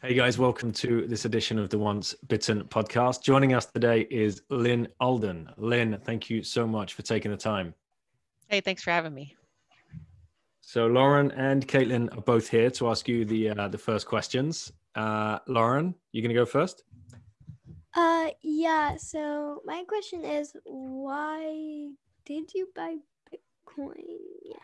Hey guys, welcome to this edition of the Once Bitten podcast. Joining us today is Lyn Alden. Lyn, thank you so much for taking the time. Hey, thanks for having me. So Lauren and Caitlin are both here to ask you the first questions. Lauren, you going to go first? Yeah. So my question is, why did you buy Bitcoin? Yeah.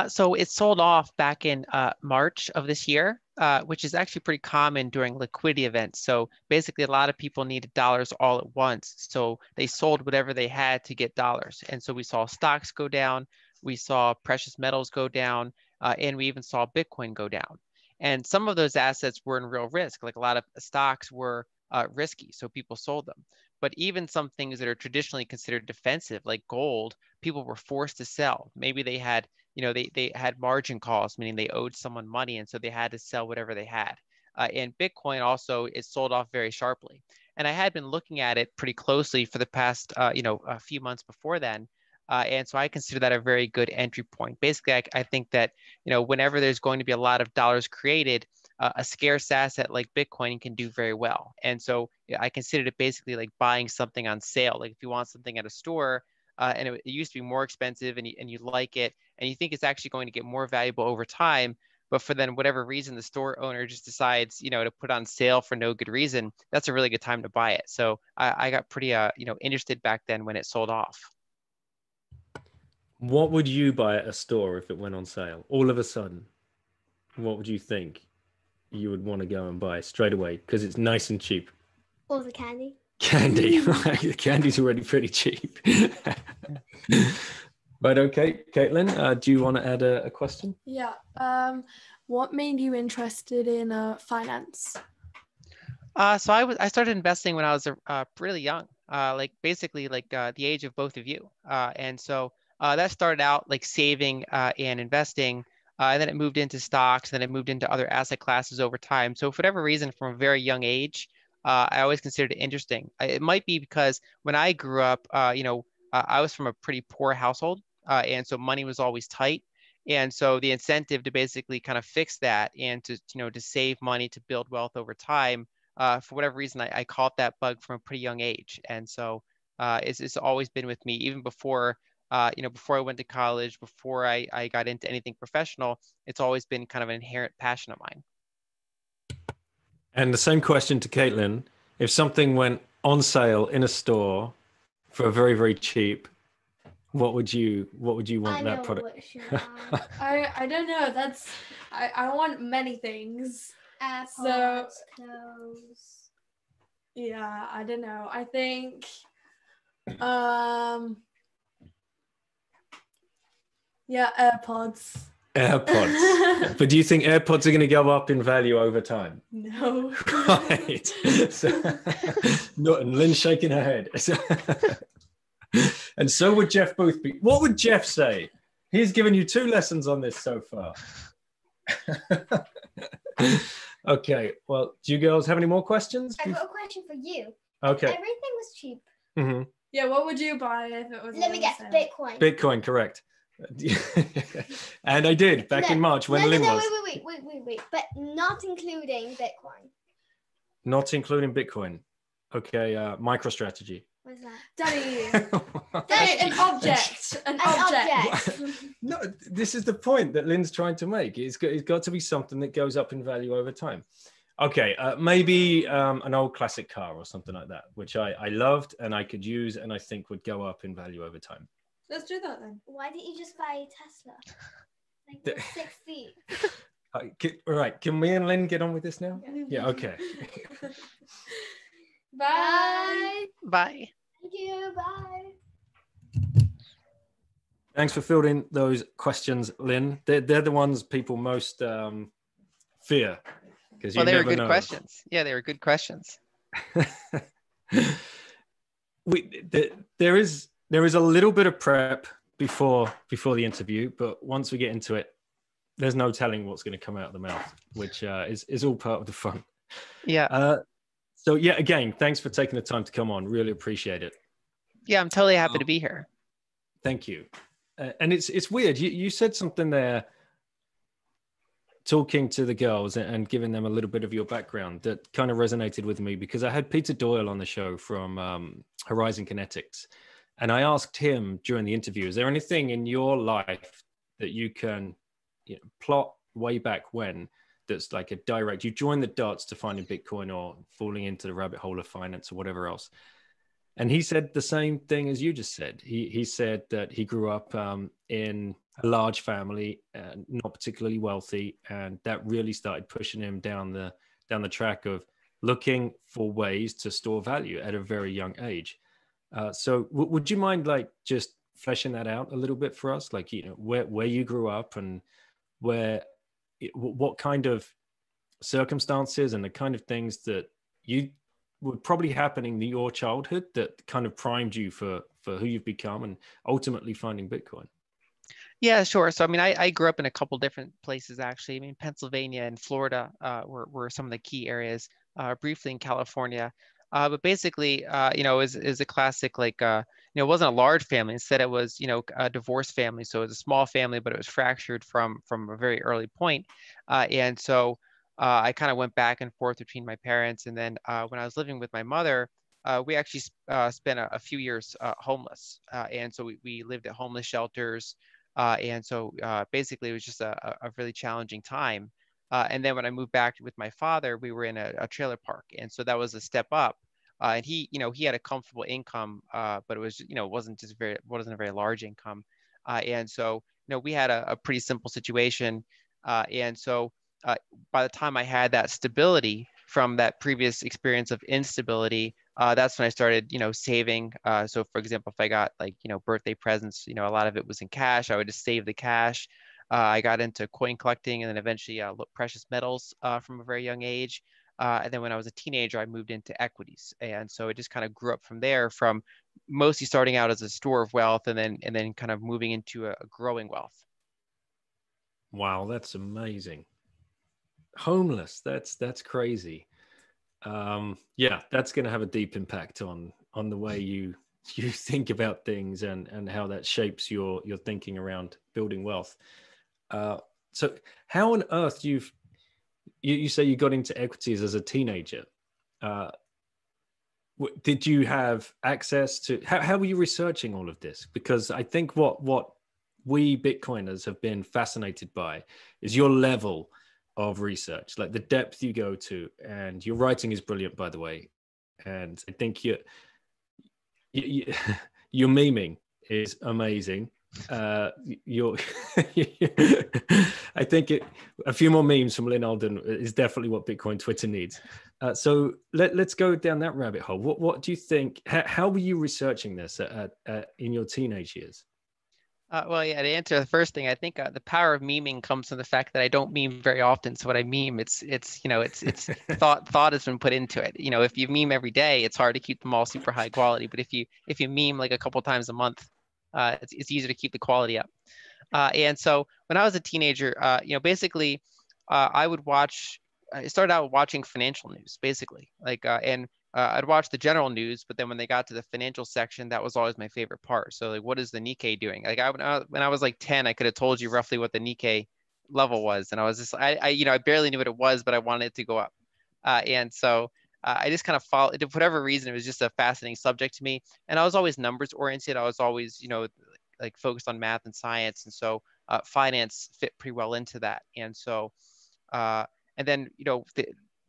So it sold off back in March of this year, which is actually pretty common during liquidity events. So basically, a lot of people needed dollars all at once. So they sold whatever they had to get dollars. And so we saw stocks go down, we saw precious metals go down, and we even saw Bitcoin go down. And some of those assets were in real risk, like a lot of stocks were risky, so people sold them. But even some things that are traditionally considered defensive, like gold, people were forced to sell. Maybe they had they had margin calls, meaning they owed someone money, and so they had to sell whatever they had. And Bitcoin also, it sold off very sharply. And I had been looking at it pretty closely for the past, a few months before then. And so I consider that a very good entry point. Basically, I think that, whenever there's going to be a lot of dollars created, a scarce asset like Bitcoin can do very well. And so I considered it basically like buying something on sale. Like if you want something at a store, and it used to be more expensive and you like it and you think it's actually going to get more valuable over time, but for then whatever reason, the store owner just decides, to put on sale for no good reason, that's a really good time to buy it. So I got pretty, interested back then when it sold off. What would you buy at a store if it went on sale? All of a sudden, what would you think you would want to go and buy straight away? Because it's nice and cheap. All the candy. Candy. The candy's already pretty cheap. But okay, Caitlin, do you want to add a question? Yeah. What made you interested in finance? So I started investing when I was really young, basically the age of both of you. And so that started out like saving and investing. And then it moved into stocks, and then it moved into other asset classes over time. So for whatever reason, from a very young age, I always considered it interesting. It might be because when I grew up, I was from a pretty poor household, and so money was always tight. And so the incentive to basically kind of fix that and to save money to build wealth over time, for whatever reason, I caught that bug from a pretty young age. And so it's always been with me, even before before I went to college, before I got into anything professional. It's always been kind of an inherent passion of mine. And the same question to Caitlin. If something went on sale in a store for very, very cheap, what would you want that product? I don't know. I want many things. AirPods, clothes. Yeah, I don't know. I think AirPods. AirPods. But do you think AirPods are going to go up in value over time? No. Right. And Lyn's shaking her head. And so would Jeff Booth be. What would Jeff say? He's given you 2 lessons on this so far. Okay. Well, do you girls have any more questions? I've got a question for you. Okay. Everything was cheap. Mm-hmm. Yeah, what would you buy if it was? Let me guess, Bitcoin. Bitcoin, correct. And I did back in March when Lyn was. Wait. But not including Bitcoin. Not including Bitcoin. Okay, MicroStrategy. What's that? Daddy, an object. An object. No, this is the point that Lyn's trying to make. It's got to be something that goes up in value over time. Okay, maybe an old classic car or something like that, which I loved and I could use and I think would go up in value over time. Let's do that then. Why didn't you just buy a Tesla? Like 6 feet. All right, can me and Lyn get on with this now? Yeah, okay. Bye. Bye. Thank you. Bye. Thanks for fielding those questions, Lyn. They're the ones people most fear. Well, they were good questions. Yeah, they were good questions. There is a little bit of prep before the interview, but once we get into it, there's no telling what's going to come out of the mouth, which is all part of the fun. Yeah. So yeah, again, thanks for taking the time to come on. Really appreciate it. Yeah, I'm totally happy to be here. Thank you. And it's weird. You said something there talking to the girls and giving them a little bit of your background that kind of resonated with me, because I had Peter Doyle on the show from Horizon Kinetics. And I asked him during the interview, is there anything in your life that you can plot way back when that's like a direct, you join the dots to finding Bitcoin or falling into the rabbit hole of finance or whatever else? And he said the same thing as you just said. He said that he grew up in a large family, not particularly wealthy, and that really started pushing him down the track of looking for ways to store value at a very young age. So would you mind like just fleshing that out a little bit for us? Like, where you grew up and what kind of circumstances and the kind of things that you were probably happening in your childhood that kind of primed you for who you've become and ultimately finding Bitcoin? Yeah, sure. So, I mean, I grew up in a couple different places, actually. I mean, Pennsylvania and Florida were some of the key areas, briefly in California. But basically, is a classic, like, it wasn't a large family. Instead, it was, a divorced family. So it was a small family, but it was fractured from a very early point. And so I kind of went back and forth between my parents. And then when I was living with my mother, we actually spent a few years homeless. And so we lived at homeless shelters. And so basically, it was just a really challenging time. And then when I moved back with my father, we were in a trailer park. And so that was a step up. And he had a comfortable income, but it was, it wasn't a very large income. And so, we had a pretty simple situation. And so by the time I had that stability from that previous experience of instability, that's when I started, saving. So for example, if I got like, birthday presents, a lot of it was in cash, I would just save the cash. I got into coin collecting and then eventually precious metals from a very young age. And then when I was a teenager, I moved into equities. And so it just kind of grew up from there, from mostly starting out as a store of wealth and then kind of moving into a growing wealth. Wow, that's amazing. Homeless, that's crazy. Yeah, that's going to have a deep impact on the way you think about things and how that shapes your thinking around building wealth. So how on earth you say you got into equities as a teenager? Did you have access to, how were you researching all of this? Because I think what we Bitcoiners have been fascinated by is your level of research, like the depth you go to, and your writing is brilliant, by the way. And I think your memeing is amazing. Your I think a few more memes from Lyn Alden is definitely what Bitcoin Twitter needs. So let's go down that rabbit hole. What do you think? How were you researching this in your teenage years? Well, yeah, to answer the first thing, I think the power of memeing comes from the fact that I don't meme very often. So what I meme, it's thought has been put into it. If you meme every day, it's hard to keep them all super high quality. But if you meme like a couple times a month, it's easier to keep the quality up. And so when I was a teenager, basically, I would watch. I started out watching financial news, basically, I'd watch the general news, but then when they got to the financial section, that was always my favorite part. So like, what is the Nikkei doing? Like when I was like 10, I could have told you roughly what the Nikkei level was. And I was just, I barely knew what it was, but I wanted it to go up. And so I just kind of followed, for whatever reason, it was just a fascinating subject to me. And I was always numbers oriented. I was always, like focused on math and science. And so finance fit pretty well into that. And so, and then,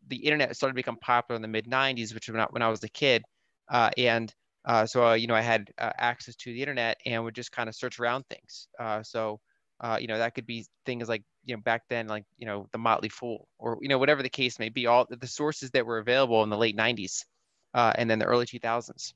the internet started to become popular in the mid 90s, which was when I was a kid. So I had access to the internet and would just kind of search around things. That could be things like, back then, like, the Motley Fool or, whatever the case may be, all the sources that were available in the late 90s and then the early 2000s.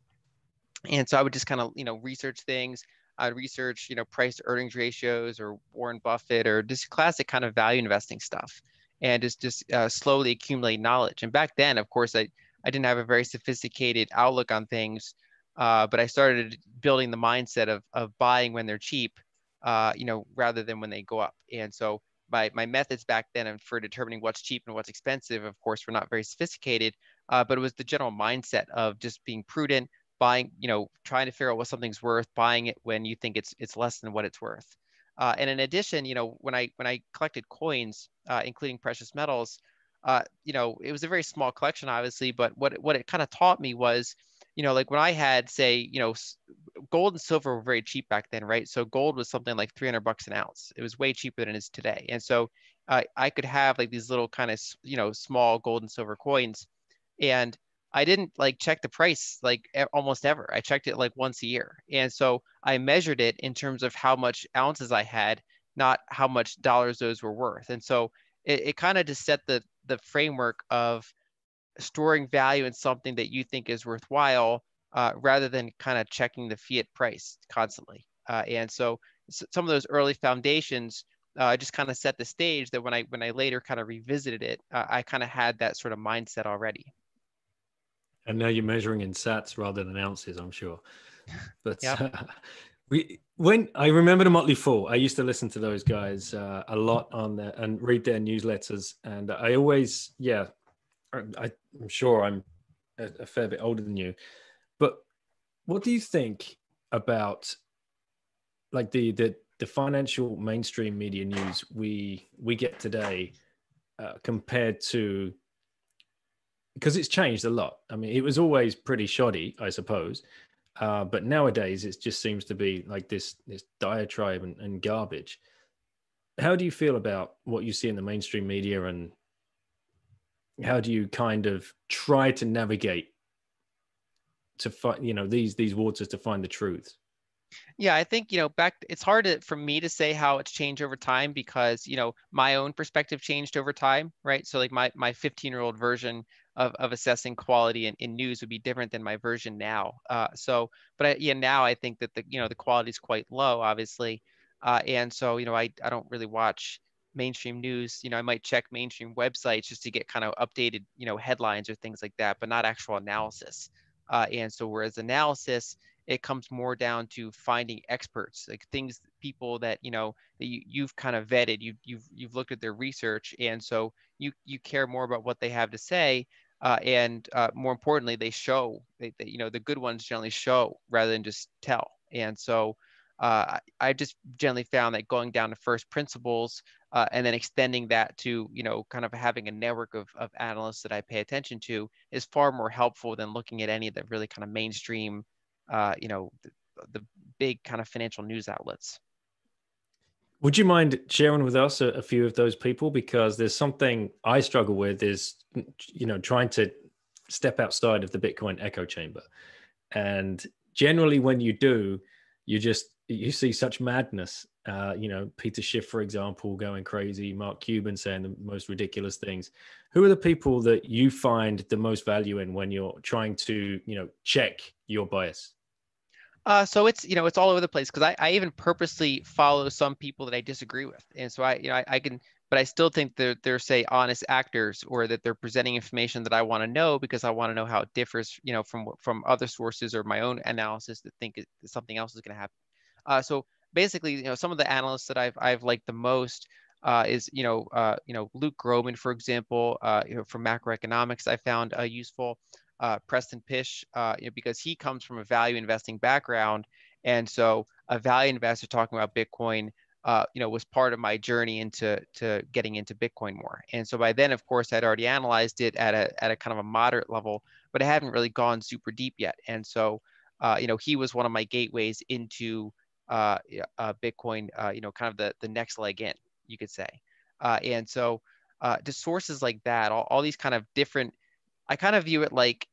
And so I would just kind of, research things. I'd research, price to earnings ratios or Warren Buffett or just classic kind of value investing stuff. And just slowly accumulate knowledge. And back then, of course, I didn't have a very sophisticated outlook on things, but I started building the mindset of buying when they're cheap, rather than when they go up. And so my methods back then for determining what's cheap and what's expensive, of course, were not very sophisticated, but it was the general mindset of just being prudent, buying, trying to figure out what something's worth, buying it when you think it's less than what it's worth. And in addition, when I collected coins, including precious metals, it was a very small collection, obviously, but what it kind of taught me was, like when I had, say, gold and silver were very cheap back then, right? So gold was something like $300 an ounce. It was way cheaper than it is today. And so I could have like these little kind of, small gold and silver coins. And I didn't like check the price like almost ever. I checked it like once a year. And so I measured it in terms of how much ounces I had, not how much dollars those were worth. And so it kind of just set the framework of storing value in something that you think is worthwhile, rather than kind of checking the fiat price constantly. And so some of those early foundations just kind of set the stage that when I later kind of revisited it, I kind of had that sort of mindset already. And now you're measuring in sats rather than ounces, I'm sure. But Yep. when I remember the Motley Fool, I used to listen to those guys a lot on there and read their newsletters. And I always, I'm sure I'm a fair bit older than you, but what do you think about like the financial mainstream media news we get today compared to, because it's changed a lot. I mean, it was always pretty shoddy, I suppose, but nowadays it just seems to be like this diatribe and garbage. How do you feel about what you see in the mainstream media, and how do you kind of try to navigate to find, these waters to find the truth? Yeah, I think, it's hard for me to say how it's changed over time because, my own perspective changed over time, right? So like my 15-year-old version of assessing quality in news would be different than my version now. Now I think that the quality is quite low, obviously. And so, I don't really watch mainstream news. I might check mainstream websites just to get kind of updated, headlines or things like that, but not actual analysis. And so whereas analysis, it comes more down to finding experts, like people that you've kind of vetted, you've looked at their research, and so you care more about what they have to say, and more importantly, they show. The good ones generally show rather than just tell. And so I just generally found that going down to first principles, and then extending that to kind of having a network of analysts that I pay attention to is far more helpful than looking at any of the really kind of mainstream the big kind of financial news outlets. Would you mind sharing with us a few of those people? Because there's something I struggle with is, trying to step outside of the Bitcoin echo chamber. And generally when you do, you see such madness. Peter Schiff, for example, going crazy, Mark Cuban saying the most ridiculous things. Who are the people that you find the most value in when you're trying to, check your bias? So it's all over the place because I even purposely follow some people that I disagree with, and so I can, but I still think they're say honest actors, or that they're presenting information that I want to know because I want to know how it differs, from other sources or my own analysis that think something else is going to happen. So basically, some of the analysts that I've liked the most is Luke Groman, for example, from macroeconomics I found useful. Preston Pish, because he comes from a value investing background. And so a value investor talking about Bitcoin, was part of my journey into getting into Bitcoin more. And so by then, of course, I'd already analyzed it at a kind of a moderate level, but I hadn't really gone super deep yet. And so, he was one of my gateways into Bitcoin, kind of the next leg in, you could say. And so just sources like that, all these kind of different, I kind of view it like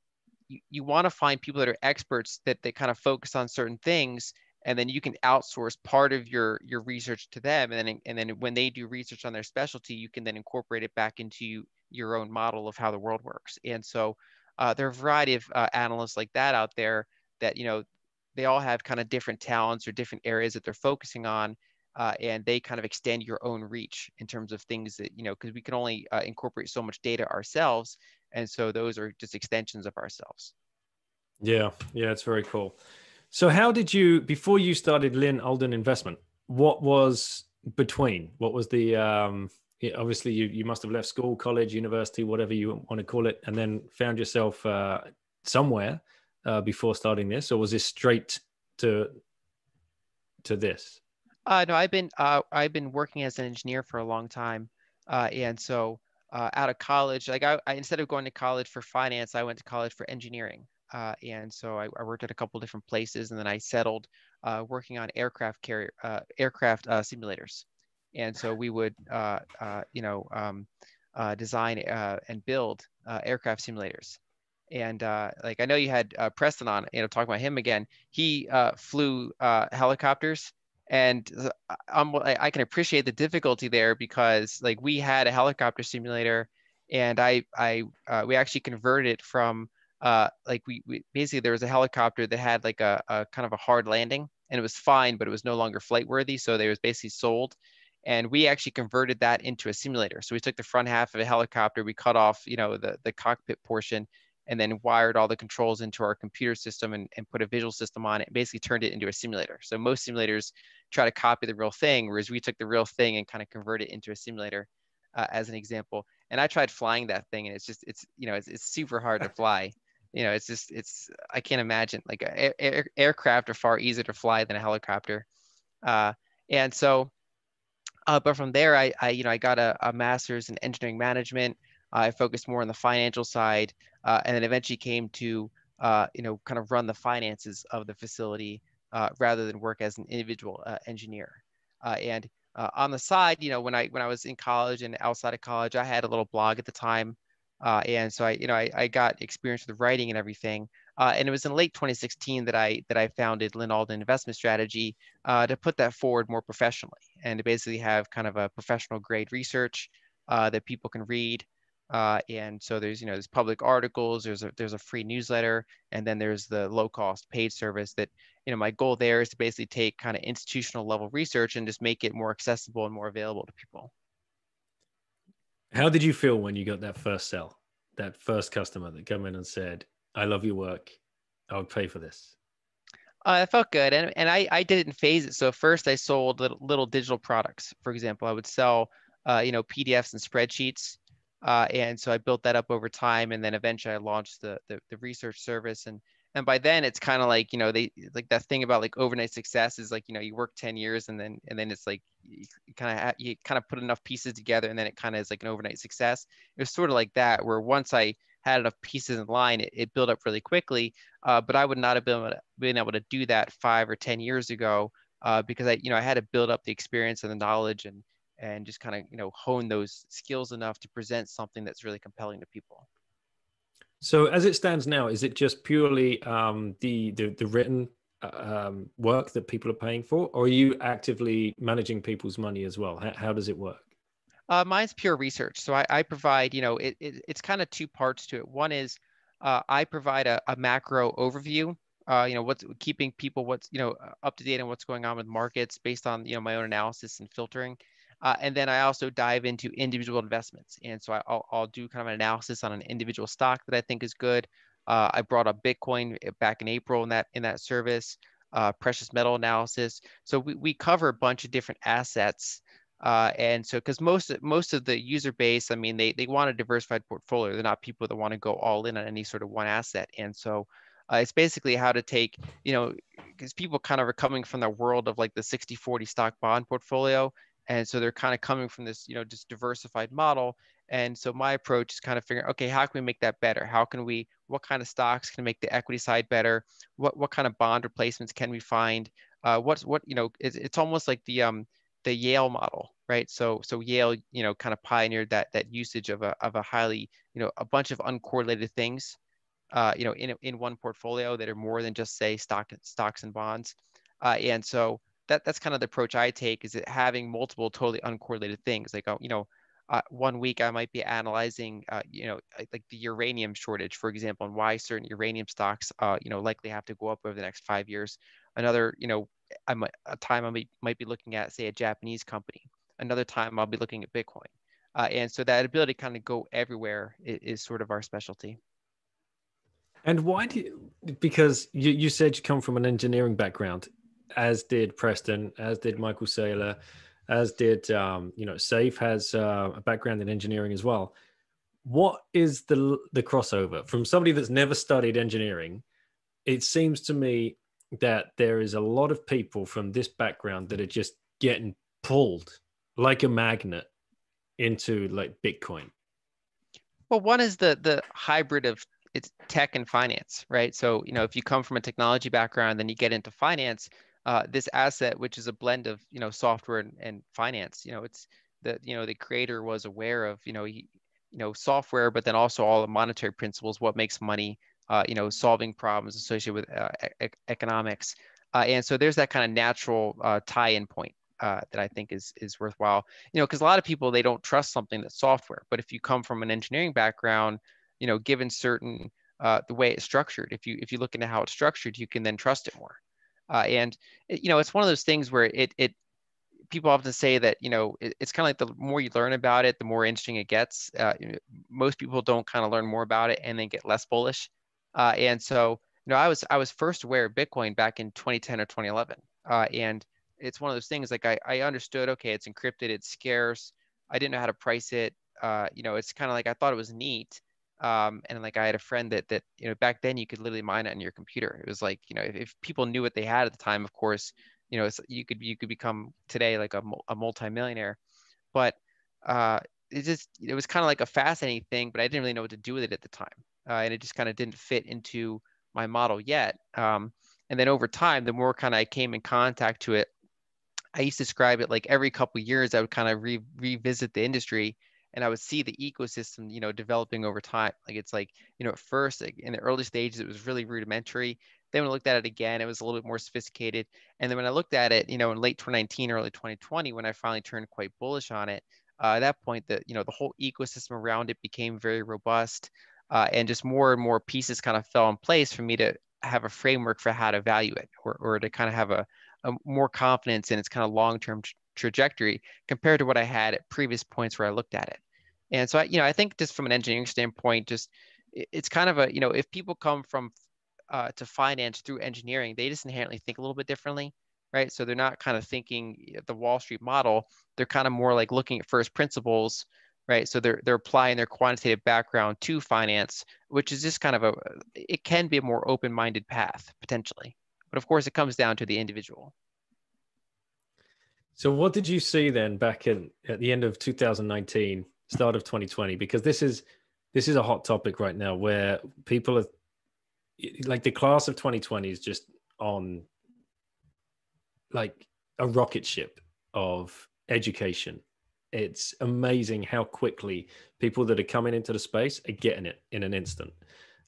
you want to find people that are experts that they kind of focus on certain things, and then you can outsource part of your research to them, and then when they do research on their specialty, you can then incorporate it back into your own model of how the world works. And so there are a variety of analysts like that out there that they all have kind of different talents or different areas that they're focusing on. And they kind of extend your own reach in terms of things that, because we can only incorporate so much data ourselves. And so those are just extensions of ourselves. Yeah, it's very cool. So how did you, before you started Lyn Alden Investment, what was between? What was the, obviously you must have left school, college, university, whatever you want to call it, and then found yourself somewhere before starting this, or was this straight to this? No, I've been working as an engineer for a long time, and so out of college, like I instead of going to college for finance, I went to college for engineering, and so I worked at a couple different places, and then I settled working on aircraft simulators, and so we would design and build aircraft simulators. And like I know you had Preston on, talking about him again. He flew helicopters, and I can appreciate the difficulty there because like we had a helicopter simulator, and we actually converted it from like we basically there was a helicopter that had like a kind of a hard landing, and it was fine, but it was no longer flight worthy, so they was basically sold. And we actually converted that into a simulator. So we took the front half of a helicopter, we cut off, the cockpit portion, and then wired all the controls into our computer system and put a visual system on it, and basically turned it into a simulator. So most simulators try to copy the real thing, whereas we took the real thing and kind of converted it into a simulator as an example. And I tried flying that thing, and it's super hard to fly. I can't imagine, like aircraft are far easier to fly than a helicopter. And so, but from there, I got a master's in engineering management. I focused more on the financial side, and then eventually came to, kind of run the finances of the facility rather than work as an individual engineer. And on the side, when I was in college and outside of college, I had a little blog at the time, and so I got experience with writing and everything. And it was in late 2016 that I founded Lyn Alden Investment Strategy to put that forward more professionally and to basically have kind of a professional grade research that people can read. And so there's public articles, there's a free newsletter, and then there's the low cost paid service that, my goal there is to basically take kind of institutional level research and just make it more accessible and more available to people. How did you feel when you got that first sell, that first customer that came in and said, I love your work, I would pay for this? It felt good, and I did it in phases. So first I sold little digital products. For example, I would sell PDFs and spreadsheets, and so I built that up over time, and then eventually I launched the research service. And by then it's kind of like, they like that thing about like overnight success is like, you work 10 years and then it's like you kind of put enough pieces together, and then it kind of is like an overnight success. It was sort of like that, where once I had enough pieces in line, it built up really quickly. But I would not have been able to do that 5 or 10 years ago because I had to build up the experience and the knowledge and just kind of, hone those skills enough to present something that's really compelling to people. So as it stands now, is it just purely the written work that people are paying for, or are you actively managing people's money as well? How does it work? Mine's pure research. So I provide, it's kind of two parts to it. One is I provide a macro overview, what's keeping people up to date on what's going on with markets based on, my own analysis and filtering. And then I also dive into individual investments. And so I'll do kind of an analysis on an individual stock that I think is good. I brought up Bitcoin back in April in that service, precious metal analysis. So we cover a bunch of different assets. And so, because most of the user base, I mean, they want a diversified portfolio. They're not people that want to go all in on any sort of one asset. And so it's basically how to take, because people kind of are coming from the world of like the 60-40 stock bond portfolio. And so they're kind of coming from this, just diversified model. And so my approach is kind of figuring, okay, how can we make that better? What kind of stocks can make the equity side better? What kind of bond replacements can we find? It's almost like the Yale model, right? So Yale, kind of pioneered that usage of a highly, a bunch of uncorrelated things, in one portfolio that are more than just say stocks and bonds. And so that's kind of the approach I take, is it having multiple totally uncorrelated things. Like, 1 week I might be analyzing, like the uranium shortage, for example, and why certain uranium stocks, likely have to go up over the next 5 years. Another, I might be looking at, say, a Japanese company. Another time I'll be looking at Bitcoin. And so that ability to kind of go everywhere is sort of our specialty. And why because you said you come from an engineering background, as did Preston, as did Michael Saylor, as did, Safe has a background in engineering as well. What is the crossover? From somebody that's never studied engineering, it seems to me that there is a lot of people from this background that are just getting pulled like a magnet into like Bitcoin? Well, one is the hybrid of it's tech and finance, right? So, if you come from a technology background, then you get into finance, this asset, which is a blend of, software and finance, it's the creator was aware of, software, but then also all the monetary principles, what makes money, solving problems associated with economics. And so there's that kind of natural tie-in point that I think is worthwhile. Because a lot of people, they don't trust something that's software. But if you come from an engineering background, given certain the way it's structured, if you look into how it's structured, you can then trust it more. It's one of those things where it people often say that it's kind of like the more you learn about it, the more interesting it gets. Most people don't kind of learn more about it and then get less bullish. And so I was first aware of Bitcoin back in 2010 or 2011, and it's one of those things like I understood, okay, it's encrypted, it's scarce. I didn't know how to price it. It's kind of like I thought it was neat. And like I had a friend that back then you could literally mine it on your computer. It was like if people knew what they had at the time, of course, you could become today like a multimillionaire. But it was kind of like a fascinating thing, but I didn't really know what to do with it at the time, and it just kind of didn't fit into my model yet. And then over time, the more kind of I came in contact to it, I used to describe it like every couple of years, I would kind of revisit the industry and I would see the ecosystem, developing over time. Like it's like, at first, like in the early stages, it was really rudimentary. Then when I looked at it again, it was a little bit more sophisticated. And then when I looked at it, in late 2019, early 2020, when I finally turned quite bullish on it, at that point, the whole ecosystem around it became very robust, and just more and more pieces kind of fell in place for me to have a framework for how to value it, or to kind of have a more confidence in its kind of long-term trajectory compared to what I had at previous points where I looked at it. And so I think just from an engineering standpoint, just it's kind of if people come from to finance through engineering, they just inherently think a little bit differently, right? So they're not kind of thinking the Wall Street model. They're kind of more like looking at first principles, right? So they're applying their quantitative background to finance, which is just kind of it can be a more open-minded path potentially. But of course, it comes down to the individual. So what did you see then back at the end of 2019, start of 2020? Because this is a hot topic right now where people are like the class of 2020 is just on like a rocket ship of education. It's amazing how quickly people that are coming into the space are getting it in an instant.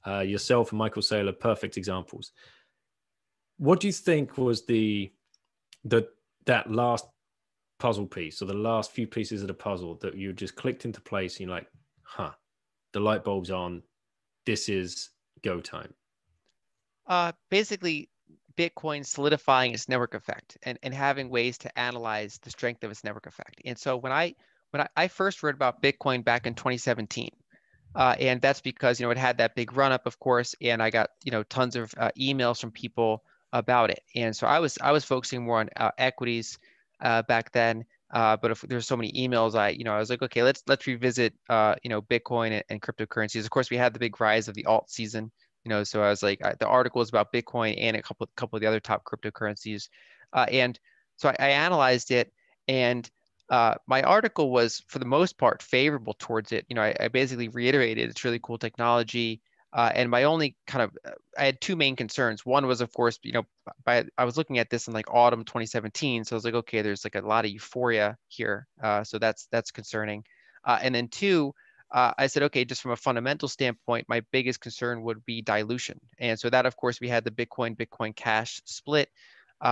Yourself and Michael Saylor, perfect examples. What do you think was that last puzzle piece, or the last few pieces of the puzzle that you just clicked into place and you're like, the light bulb's on, this is go time? Basically, Bitcoin solidifying its network effect and having ways to analyze the strength of its network effect. And so when I first read about Bitcoin back in 2017, and that's because it had that big run up, of course, and I got tons of emails from people about it. And so I was focusing more on equities back then. But if there's so many emails, I was like, okay, let's revisit Bitcoin and cryptocurrencies. Of course, we had the big rise of the alt season. So I was like, the article is about Bitcoin and a couple of the other top cryptocurrencies, and so I analyzed it, and my article was for the most part favorable towards it. I basically reiterated it's really cool technology, and my only kind of I had two main concerns. One was, of course, I was looking at this in like autumn 2017, so I was like, okay, there's like a lot of euphoria here, so that's concerning, and then two. I said, okay, just from a fundamental standpoint, my biggest concern would be dilution. And so that, of course, we had the Bitcoin Cash split. We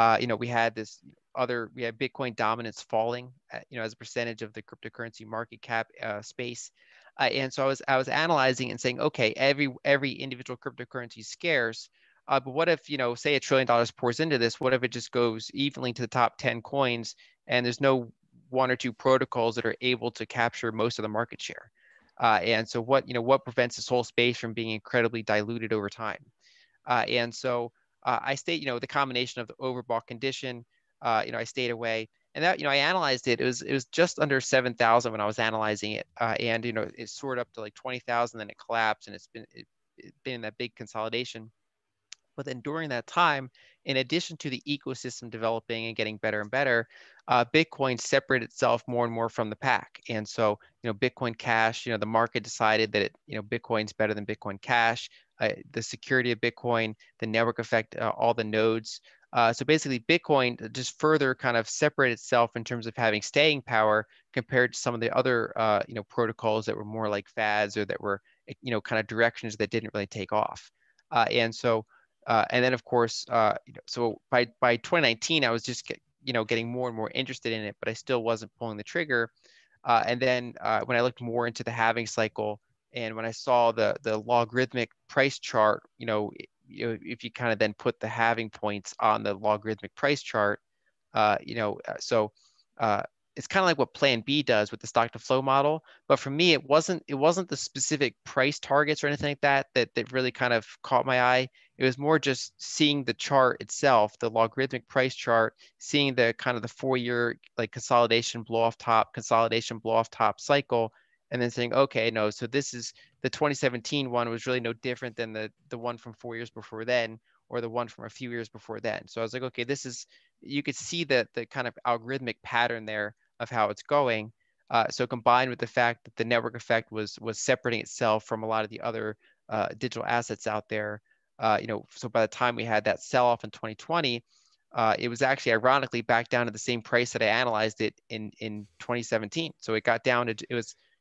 had Bitcoin dominance falling, as a percentage of the cryptocurrency market cap space. And so I was analyzing and saying, okay, every individual cryptocurrency is scarce. But what if, say $1 trillion pours into this? What if it just goes evenly to the top 10 coins and there's no one or two protocols that are able to capture most of the market share? And so what prevents this whole space from being incredibly diluted over time? And so I stayed, the combination of the overbought condition, I stayed away. And that, I analyzed it. It was just under 7,000 when I was analyzing it. And, it soared up to like 20,000, then it collapsed, and it's been in that big consolidation. But then during that time, in addition to the ecosystem developing and getting better and better, Bitcoin separated itself more and more from the pack. And so, Bitcoin Cash, the market decided that Bitcoin's better than Bitcoin Cash, the security of Bitcoin, the network effect, all the nodes. So basically, Bitcoin just further kind of separated itself in terms of having staying power compared to some of the other, protocols that were more like fads or that were, kind of directions that didn't really take off. And then of course, so by 2019, I was just getting more and more interested in it, but I still wasn't pulling the trigger. And then when I looked more into the halving cycle, and when I saw the logarithmic price chart, if you kind of then put the halving points on the logarithmic price chart, so it's kind of like what Plan B does with the stock to flow model. But for me, it wasn't the specific price targets or anything like that really kind of caught my eye. It was more just seeing the chart itself, the logarithmic price chart, seeing the kind of the 4-year like consolidation blow off top cycle, and then saying, okay, no, so this is the 2017 one was really no different than the one from 4 years before then, or the one from a few years before then. So I was like, okay, you could see the kind of algorithmic pattern there of how it's going. So combined with the fact that the network effect was separating itself from a lot of the other digital assets out there, so by the time we had that sell-off in 2020, it was actually ironically back down to the same price that I analyzed it in 2017. So it got down to,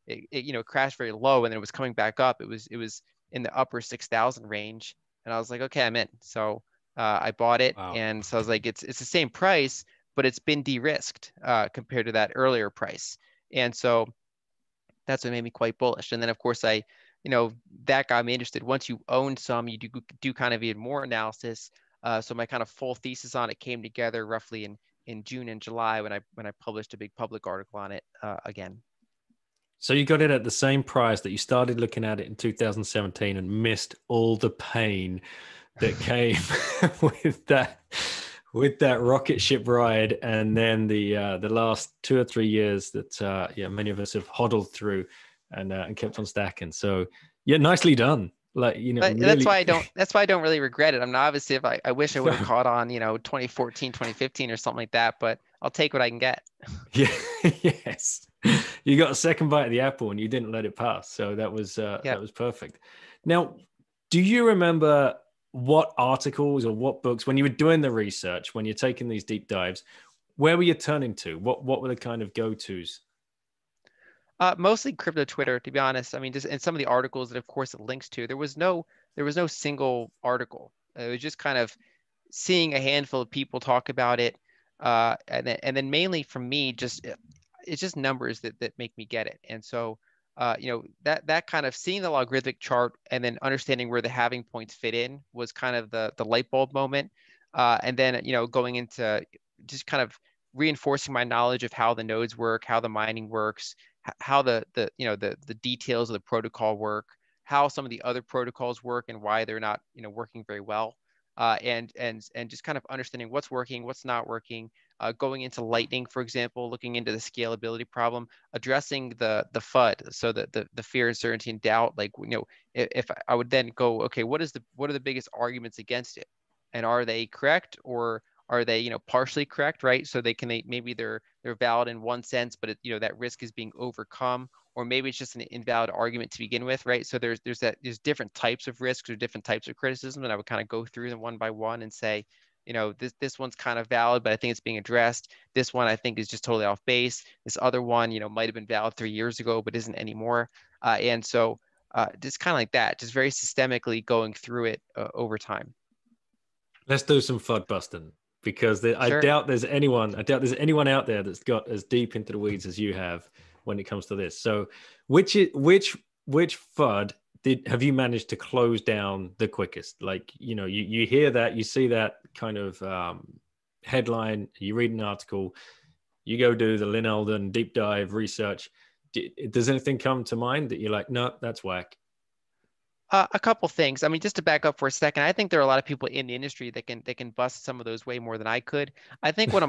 it crashed very low, and then it was coming back up. It was in the upper 6,000 range, and I was like, okay, I'm in. So I bought it. Wow. And so I was like, it's the same price, but it's been de-risked compared to that earlier price. And so that's what made me quite bullish. And then of course that got me interested. Once you own some, you do kind of even more analysis. So my kind of full thesis on it came together roughly in June and July when I published a big public article on it again. So you got it at the same price that you started looking at it in 2017 and missed all the pain that came with that rocket ship ride, and then the last 2 or 3 years that many of us have hodled through and kept on stacking. So yeah, nicely done. Like, but really... that's why I don't really regret it. I mean, obviously, if I wish I would have caught on 2014, 2015 or something like that, but I'll take what I can get. Yeah. Yes, you got a second bite of the apple and you didn't let it pass, so that was perfect. Now, do you remember what articles or what books, when you were doing the research, when you're taking these deep dives, where were you turning to? What were the kind of go-tos? Mostly crypto Twitter, to be honest. I mean, just in some of the articles that, of course, it links to, there was no single article. It was just kind of seeing a handful of people talk about it, and then mainly from me, it's just numbers that make me get it. And so, that kind of seeing the logarithmic chart and then understanding where the halving points fit in was kind of the light bulb moment. And then, going into just kind of reinforcing my knowledge of how the nodes work, how the mining works, how the details of the protocol work, how some of the other protocols work and why they're not, working very well. And just kind of understanding what's working, what's not working, going into Lightning, for example, looking into the scalability problem, addressing the FUD, so the fear, uncertainty, and doubt. Like, if I would then go, okay, what are the biggest arguments against it, and are they correct, or are they partially correct, right? So maybe they're valid in one sense, but that risk is being overcome, or maybe it's just an invalid argument to begin with, right? So there's different types of risks or different types of criticism, and I would kind of go through them one by one and say, this one's kind of valid, but I think it's being addressed. This one I think is just totally off base. This other one, might have been valid 3 years ago, but isn't anymore. And so just kind of like that, just very systemically going through it over time. Let's do some FUD busting, because Sure. I doubt there's anyone out there that's got as deep into the weeds as you have when it comes to this. So which FUD have you managed to close down the quickest? Like, you hear that, you see that kind of headline, you read an article, you go do the Lyn Alden deep dive research. Does anything come to mind that you're like, no, that's whack? A couple things. I mean, just to back up for a second, I think there are a lot of people in the industry that can bust some of those way more than I could. I think one of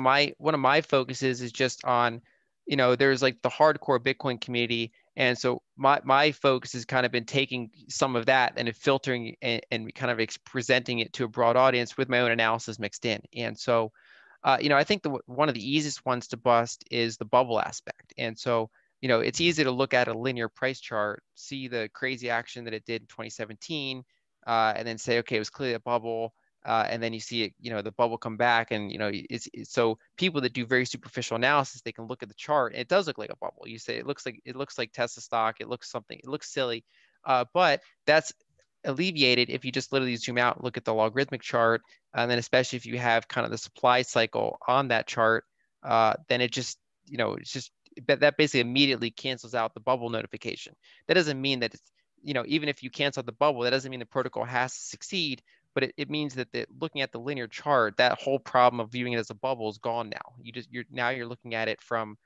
my focuses is just on, there's like the hardcore Bitcoin community, And so my focus has kind of been taking some of that and filtering and kind of presenting it to a broad audience with my own analysis mixed in. And so, I think one of the easiest ones to bust is the bubble aspect. And so, it's easy to look at a linear price chart, see the crazy action that it did in 2017, and then say, okay, it was clearly a bubble. And then you see it, the bubble come back, and it's so people that do very superficial analysis, they can look at the chart. And it does look like a bubble. You say it looks like Tesla stock. It looks silly, but that's alleviated if you just literally zoom out, look at the logarithmic chart, and then especially if you have kind of the supply cycle on that chart, then it just that basically immediately cancels out the bubble notification. That doesn't mean that it's even if you cancel the bubble, that doesn't mean the protocol has to succeed. But it means that looking at the linear chart, that whole problem of viewing it as a bubble is gone now. You're looking at it from,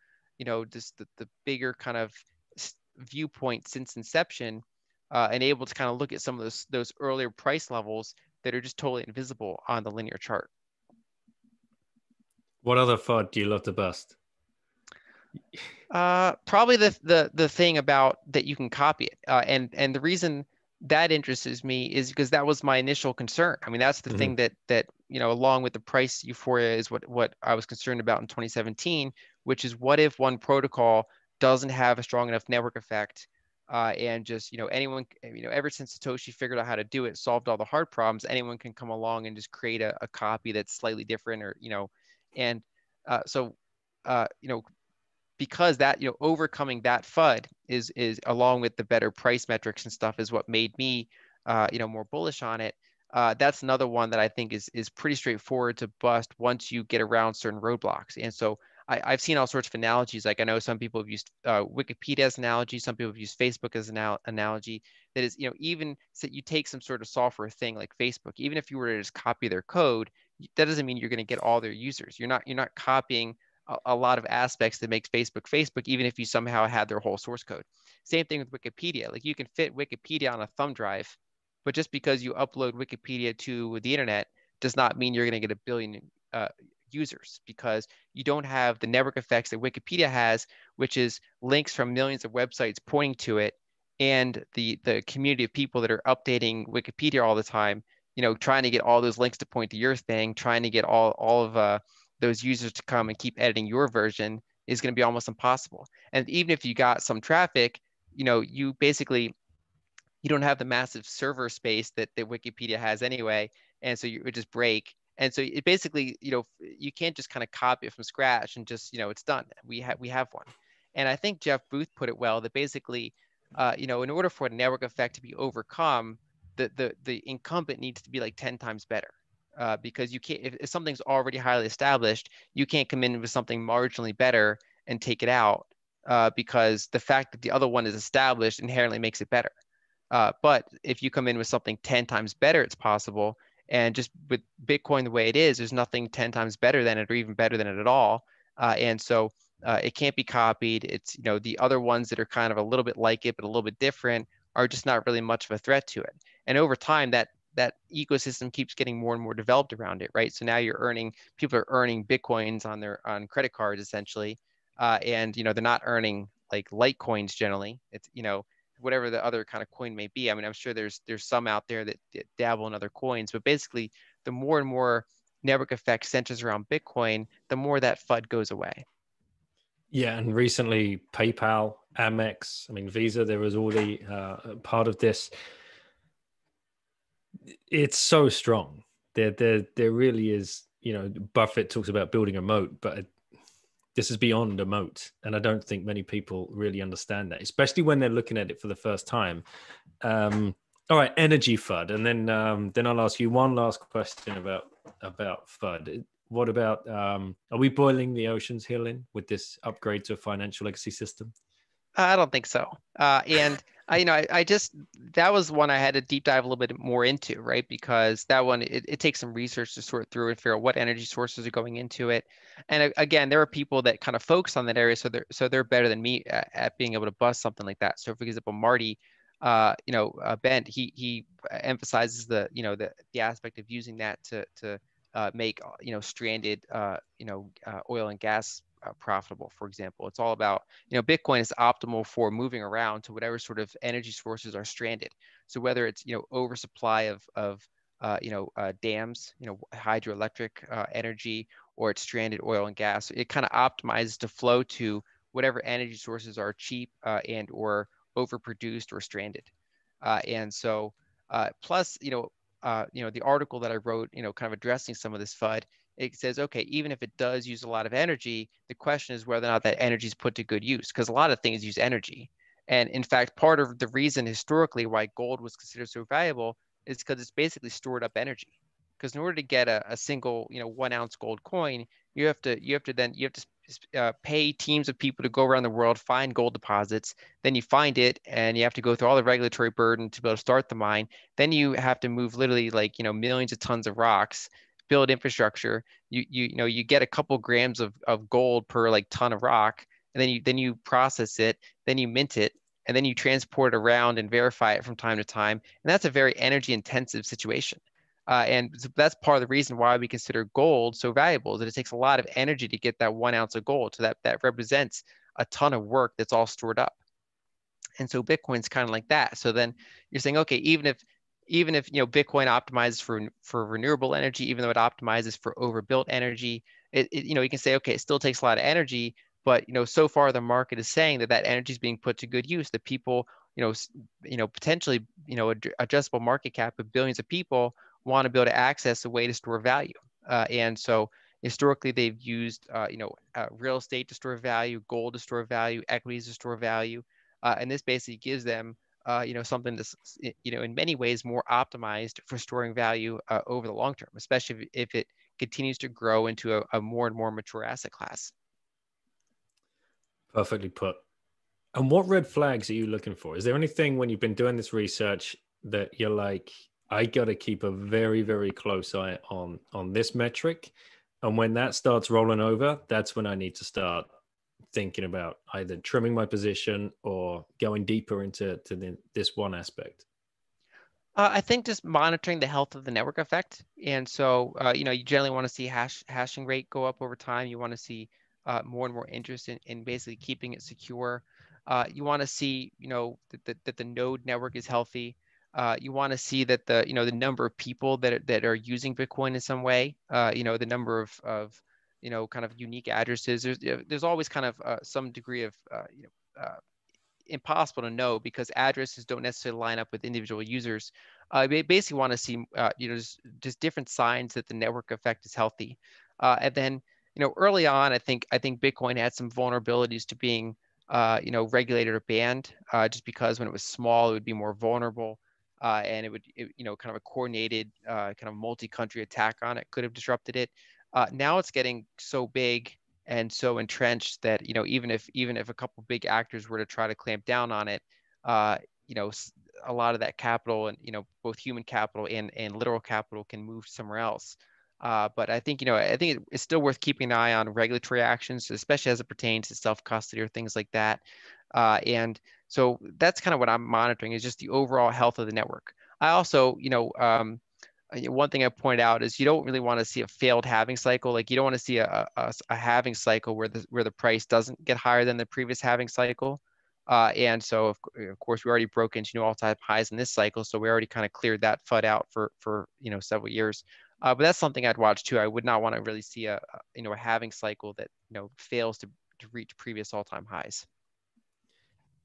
just the bigger kind of viewpoint since inception, and able to kind of look at some of those earlier price levels that are just totally invisible on the linear chart. What other FUD do you love to bust? Probably the thing about that you can copy it, and the reason that interests me is because that was my initial concern. I mean, that's the thing that along with the price euphoria is what I was concerned about in 2017, which is what if one protocol doesn't have a strong enough network effect, and just anyone, ever since Satoshi figured out how to do it, solved all the hard problems, anyone can come along and just create a copy that's slightly different, or and so because that overcoming that FUD is along with the better price metrics and stuff is what made me more bullish on it. That's another one that I think is pretty straightforward to bust once you get around certain roadblocks. And so I've seen all sorts of analogies. Like I know some people have used Wikipedia as an analogy. Some people have used Facebook as an analogy. That is, even so you take some sort of software thing like Facebook, even if you were to just copy their code, that doesn't mean you're going to get all their users. You're not copying a lot of aspects that makes Facebook, even if you somehow had their whole source code. Same thing with Wikipedia. Like you can fit Wikipedia on a thumb drive, but just because you upload Wikipedia to the internet does not mean you're going to get 1 billion users, because you don't have the network effects that Wikipedia has, which is links from millions of websites pointing to it, and the community of people that are updating Wikipedia all the time, trying to get all those links to point to your thing, trying to get all of those users to come and keep editing your version is going to be almost impossible. And even if you got some traffic, you basically, you don't have the massive server space that Wikipedia has anyway. And so you would just break. And so it basically, you can't just kind of copy it from scratch and just, it's done. We have one. And I think Jeff Booth put it well that basically, in order for a network effect to be overcome, the incumbent needs to be like 10 times better. Because you can't, if something's already highly established, you can't come in with something marginally better and take it out, because the fact that the other one is established inherently makes it better. But if you come in with something 10 times better, it's possible. And just with Bitcoin the way it is, there's nothing 10 times better than it or even better than it at all. And so it can't be copied. It's, the other ones that are kind of a little bit like it, but a little bit different, are just not really much of a threat to it. And over time, that ecosystem keeps getting more and more developed around it, right? So now people are earning Bitcoins on credit cards essentially, and they're not earning like Litecoins generally. It's whatever the other kind of coin may be. I mean, I'm sure there's some out there that dabble in other coins, but basically, the more and more network effect centers around Bitcoin, the more that FUD goes away. Yeah, and recently PayPal, Amex, I mean Visa, there was already part of this. It's so strong. There really is. Buffett talks about building a moat, but this is beyond a moat, and I don't think many people really understand that, especially when they're looking at it for the first time. All right, energy FUD, and then I'll ask you one last question about FUD. What about are we boiling the oceans here, Lyn, with this upgrade to a financial legacy system? I don't think so. And I just, that was one I had to deep dive a little bit more into, right? Because that one, it takes some research to sort through and figure out what energy sources are going into it. And again, there are people that kind of focus on that area, so they're better than me at being able to bust something like that. So for example, Marty, Bent, he emphasizes the aspect of using that to make stranded oil and gas profitable, for example. It's all about, Bitcoin is optimal for moving around to whatever sort of energy sources are stranded. So whether it's, oversupply of dams, hydroelectric energy, or it's stranded oil and gas, it kind of optimizes to flow to whatever energy sources are cheap and or overproduced or stranded. And so plus, the article that I wrote, kind of addressing some of this FUD, it says, okay, even if it does use a lot of energy, the question is whether or not that energy is put to good use, because a lot of things use energy. And in fact, part of the reason historically why gold was considered so valuable is because it's basically stored up energy. Because in order to get a single, 1 ounce gold coin, you have to pay teams of people to go around the world, find gold deposits. Then you find it, and you have to go through all the regulatory burden to be able to start the mine. Then you have to move literally like, millions of tons of rocks, build infrastructure. You get a couple grams of gold per like ton of rock, and then you process it, then you mint it, and then you transport it around and verify it from time to time. And that's a very energy intensive situation. And so that's part of the reason why we consider gold so valuable, is that it takes a lot of energy to get that 1 ounce of gold. So that represents a ton of work that's all stored up. And so Bitcoin's kind of like that. So then you're saying, okay, even if Bitcoin optimizes for renewable energy, even though it optimizes for overbuilt energy, you can say, okay, it still takes a lot of energy, but so far the market is saying that energy is being put to good use. That people, potentially, addressable market cap of billions of people want to be able to access a way to store value. And so historically, they've used real estate to store value, gold to store value, equities to store value, and this basically gives them something that's in many ways more optimized for storing value over the long term, especially if it continues to grow into a more and more mature asset class. Perfectly put. And what red flags are you looking for? Is there anything when you've been doing this research that you're like, I got to keep a very, very close eye on this metric, and when that starts rolling over, that's when I need to start thinking about either trimming my position or going deeper into this one aspect? I think just monitoring the health of the network effect. And so, you generally want to see hashing rate go up over time. You want to see more and more interest in basically keeping it secure. You want to see, that the node network is healthy. You want to see that the number of people that are using Bitcoin in some way, the number of kind of unique addresses. There's always kind of some degree of, impossible to know because addresses don't necessarily line up with individual users. They basically want to see, just different signs that the network effect is healthy. And then, early on, I think Bitcoin had some vulnerabilities to being, regulated or banned, just because when it was small, it would be more vulnerable, and it kind of a coordinated, kind of multi-country attack on it could have disrupted it. Now it's getting so big and so entrenched that even if a couple big actors were to try to clamp down on it, a lot of that capital and both human capital and literal capital can move somewhere else. But I think it's still worth keeping an eye on regulatory actions, especially as it pertains to self-custody or things like that. And so that's kind of what I'm monitoring, is just the overall health of the network. I also, one thing I point out is you don't really want to see a failed halving cycle. Like you don't want to see a halving cycle where the price doesn't get higher than the previous halving cycle. And so of course we already broke into new all-time highs in this cycle, so we already kind of cleared that FUD out for several years. But that's something I'd watch too. I would not want to really see a halving cycle that fails to reach previous all-time highs.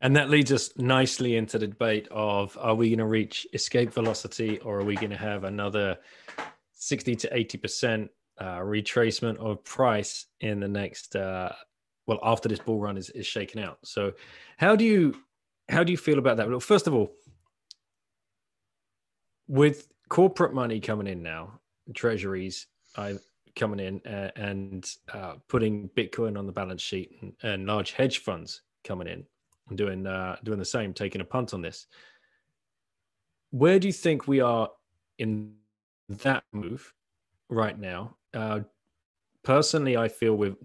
And that leads us nicely into the debate of, are we going to reach escape velocity, or are we going to have another 60 to 80% retracement of price in the next, after this bull run is shaken out? So how do you feel about that? Well, first of all, with corporate money coming in now, treasuries coming in and putting Bitcoin on the balance sheet, and large hedge funds coming in and doing the same, taking a punt on this. Where do you think we are in that move right now? Personally, I feel we're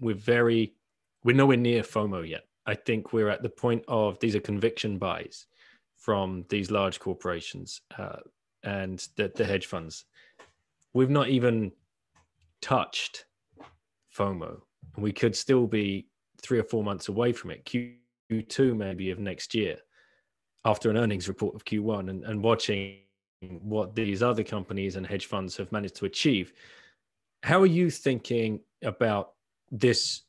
nowhere near FOMO yet. I think we're at the point of, these are conviction buys from these large corporations and the hedge funds. We've not even touched FOMO. and we could still be 3 or 4 months away from it, Q2 maybe of next year, after an earnings report of Q1, and watching what these other companies and hedge funds have managed to achieve. How are you thinking about this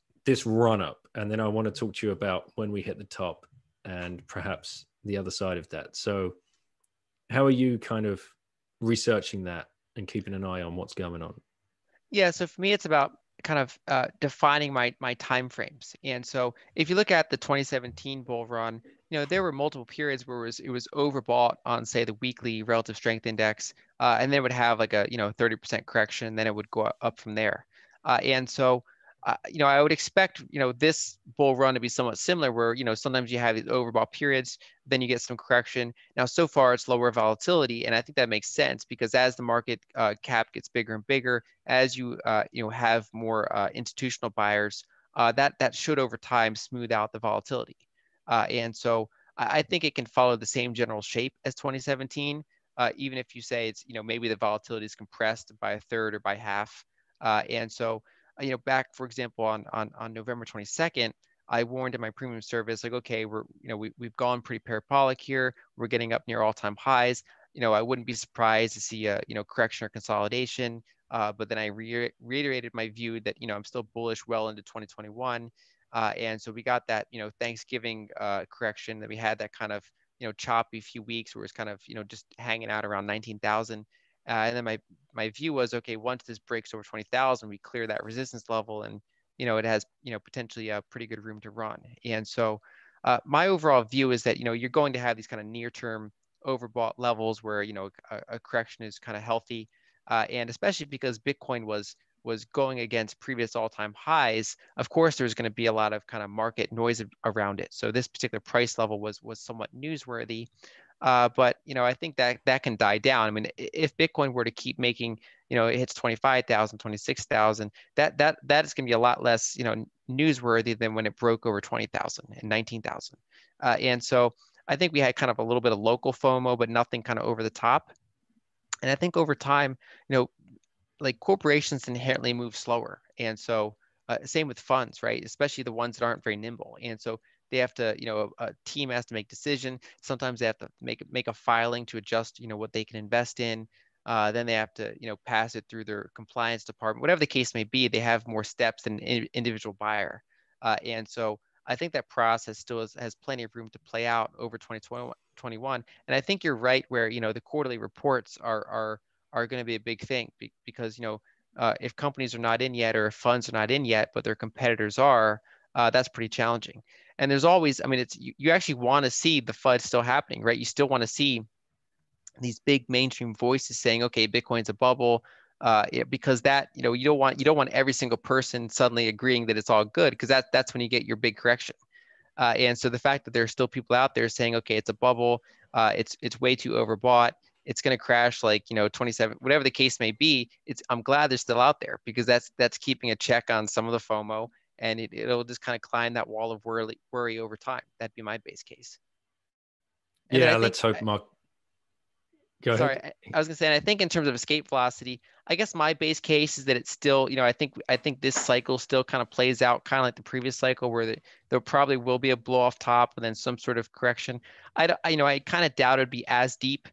run up? And then I want to talk to you about when we hit the top and perhaps the other side of that. So how are you kind of researching that and keeping an eye on what's going on? Yeah, so for me, it's about kind of defining my time frames. And so if you look at the 2017 bull run, there were multiple periods where it was overbought on, say, the weekly relative strength index, and then it would have like a 30% correction, and then it would go up from there. And so I would expect this bull run to be somewhat similar, where sometimes you have these overbought periods, then you get some correction. Now, so far it's lower volatility, and I think that makes sense because as the market cap gets bigger and bigger, as you have more institutional buyers, that should over time smooth out the volatility. And so I think it can follow the same general shape as 2017, even if you say it's maybe the volatility is compressed by a third or by half. And so back, for example, on November 22nd, I warned in my premium service, like, okay, we've gone pretty parabolic here. We're getting up near all-time highs. I wouldn't be surprised to see a correction or consolidation. But then I reiterated my view that I'm still bullish well into 2021. And so we got that Thanksgiving correction, that we had that kind of choppy few weeks where it's kind of just hanging out around 19,000. And then my view was, okay, once this breaks over 20,000, we clear that resistance level, and it has potentially a pretty good room to run. And so my overall view is that you're going to have these kind of near-term overbought levels where a correction is kind of healthy, and especially because Bitcoin was going against previous all-time highs. Of course, there's going to be a lot of kind of market noise around it. So this particular price level was somewhat newsworthy. But I think that can die down. I mean, if Bitcoin were to keep making, it hits 25,000, 26,000, that is going to be a lot less, newsworthy than when it broke over 20,000 and 19,000. And so I think we had kind of a little bit of local FOMO, but nothing kind of over the top. And I think over time, like corporations inherently move slower. And so same with funds, right? Especially the ones that aren't very nimble. And so they have to, a team has to make decision. Sometimes they have to make a filing to adjust, what they can invest in. Then they have to, pass it through their compliance department. Whatever the case may be, they have more steps than an individual buyer. And so I think that process still has plenty of room to play out over 2021. And I think you're right where, the quarterly reports are going to be a big thing because, if companies are not in yet or if funds are not in yet, but their competitors are, that's pretty challenging. And there's always, I mean, it's you actually want to see the FUD still happening, right? You still want to see these big mainstream voices saying, okay, Bitcoin's a bubble, because that, you don't want every single person suddenly agreeing that it's all good, because that's when you get your big correction. And so the fact that there are still people out there saying, okay, it's a bubble, it's way too overbought, it's going to crash like 27, whatever the case may be. I'm glad they're still out there because that's keeping a check on some of the FOMO, and it'll just kind of climb that wall of worry over time. That'd be my base case. And yeah, let's hope, Mark. Go Sorry, ahead. I was gonna say, and I think in terms of escape velocity, I guess my base case is that it's still, I think this cycle still kind of plays out kind of like the previous cycle, where there probably will be a blow off top and then some sort of correction. I kind of doubt it'd be as deep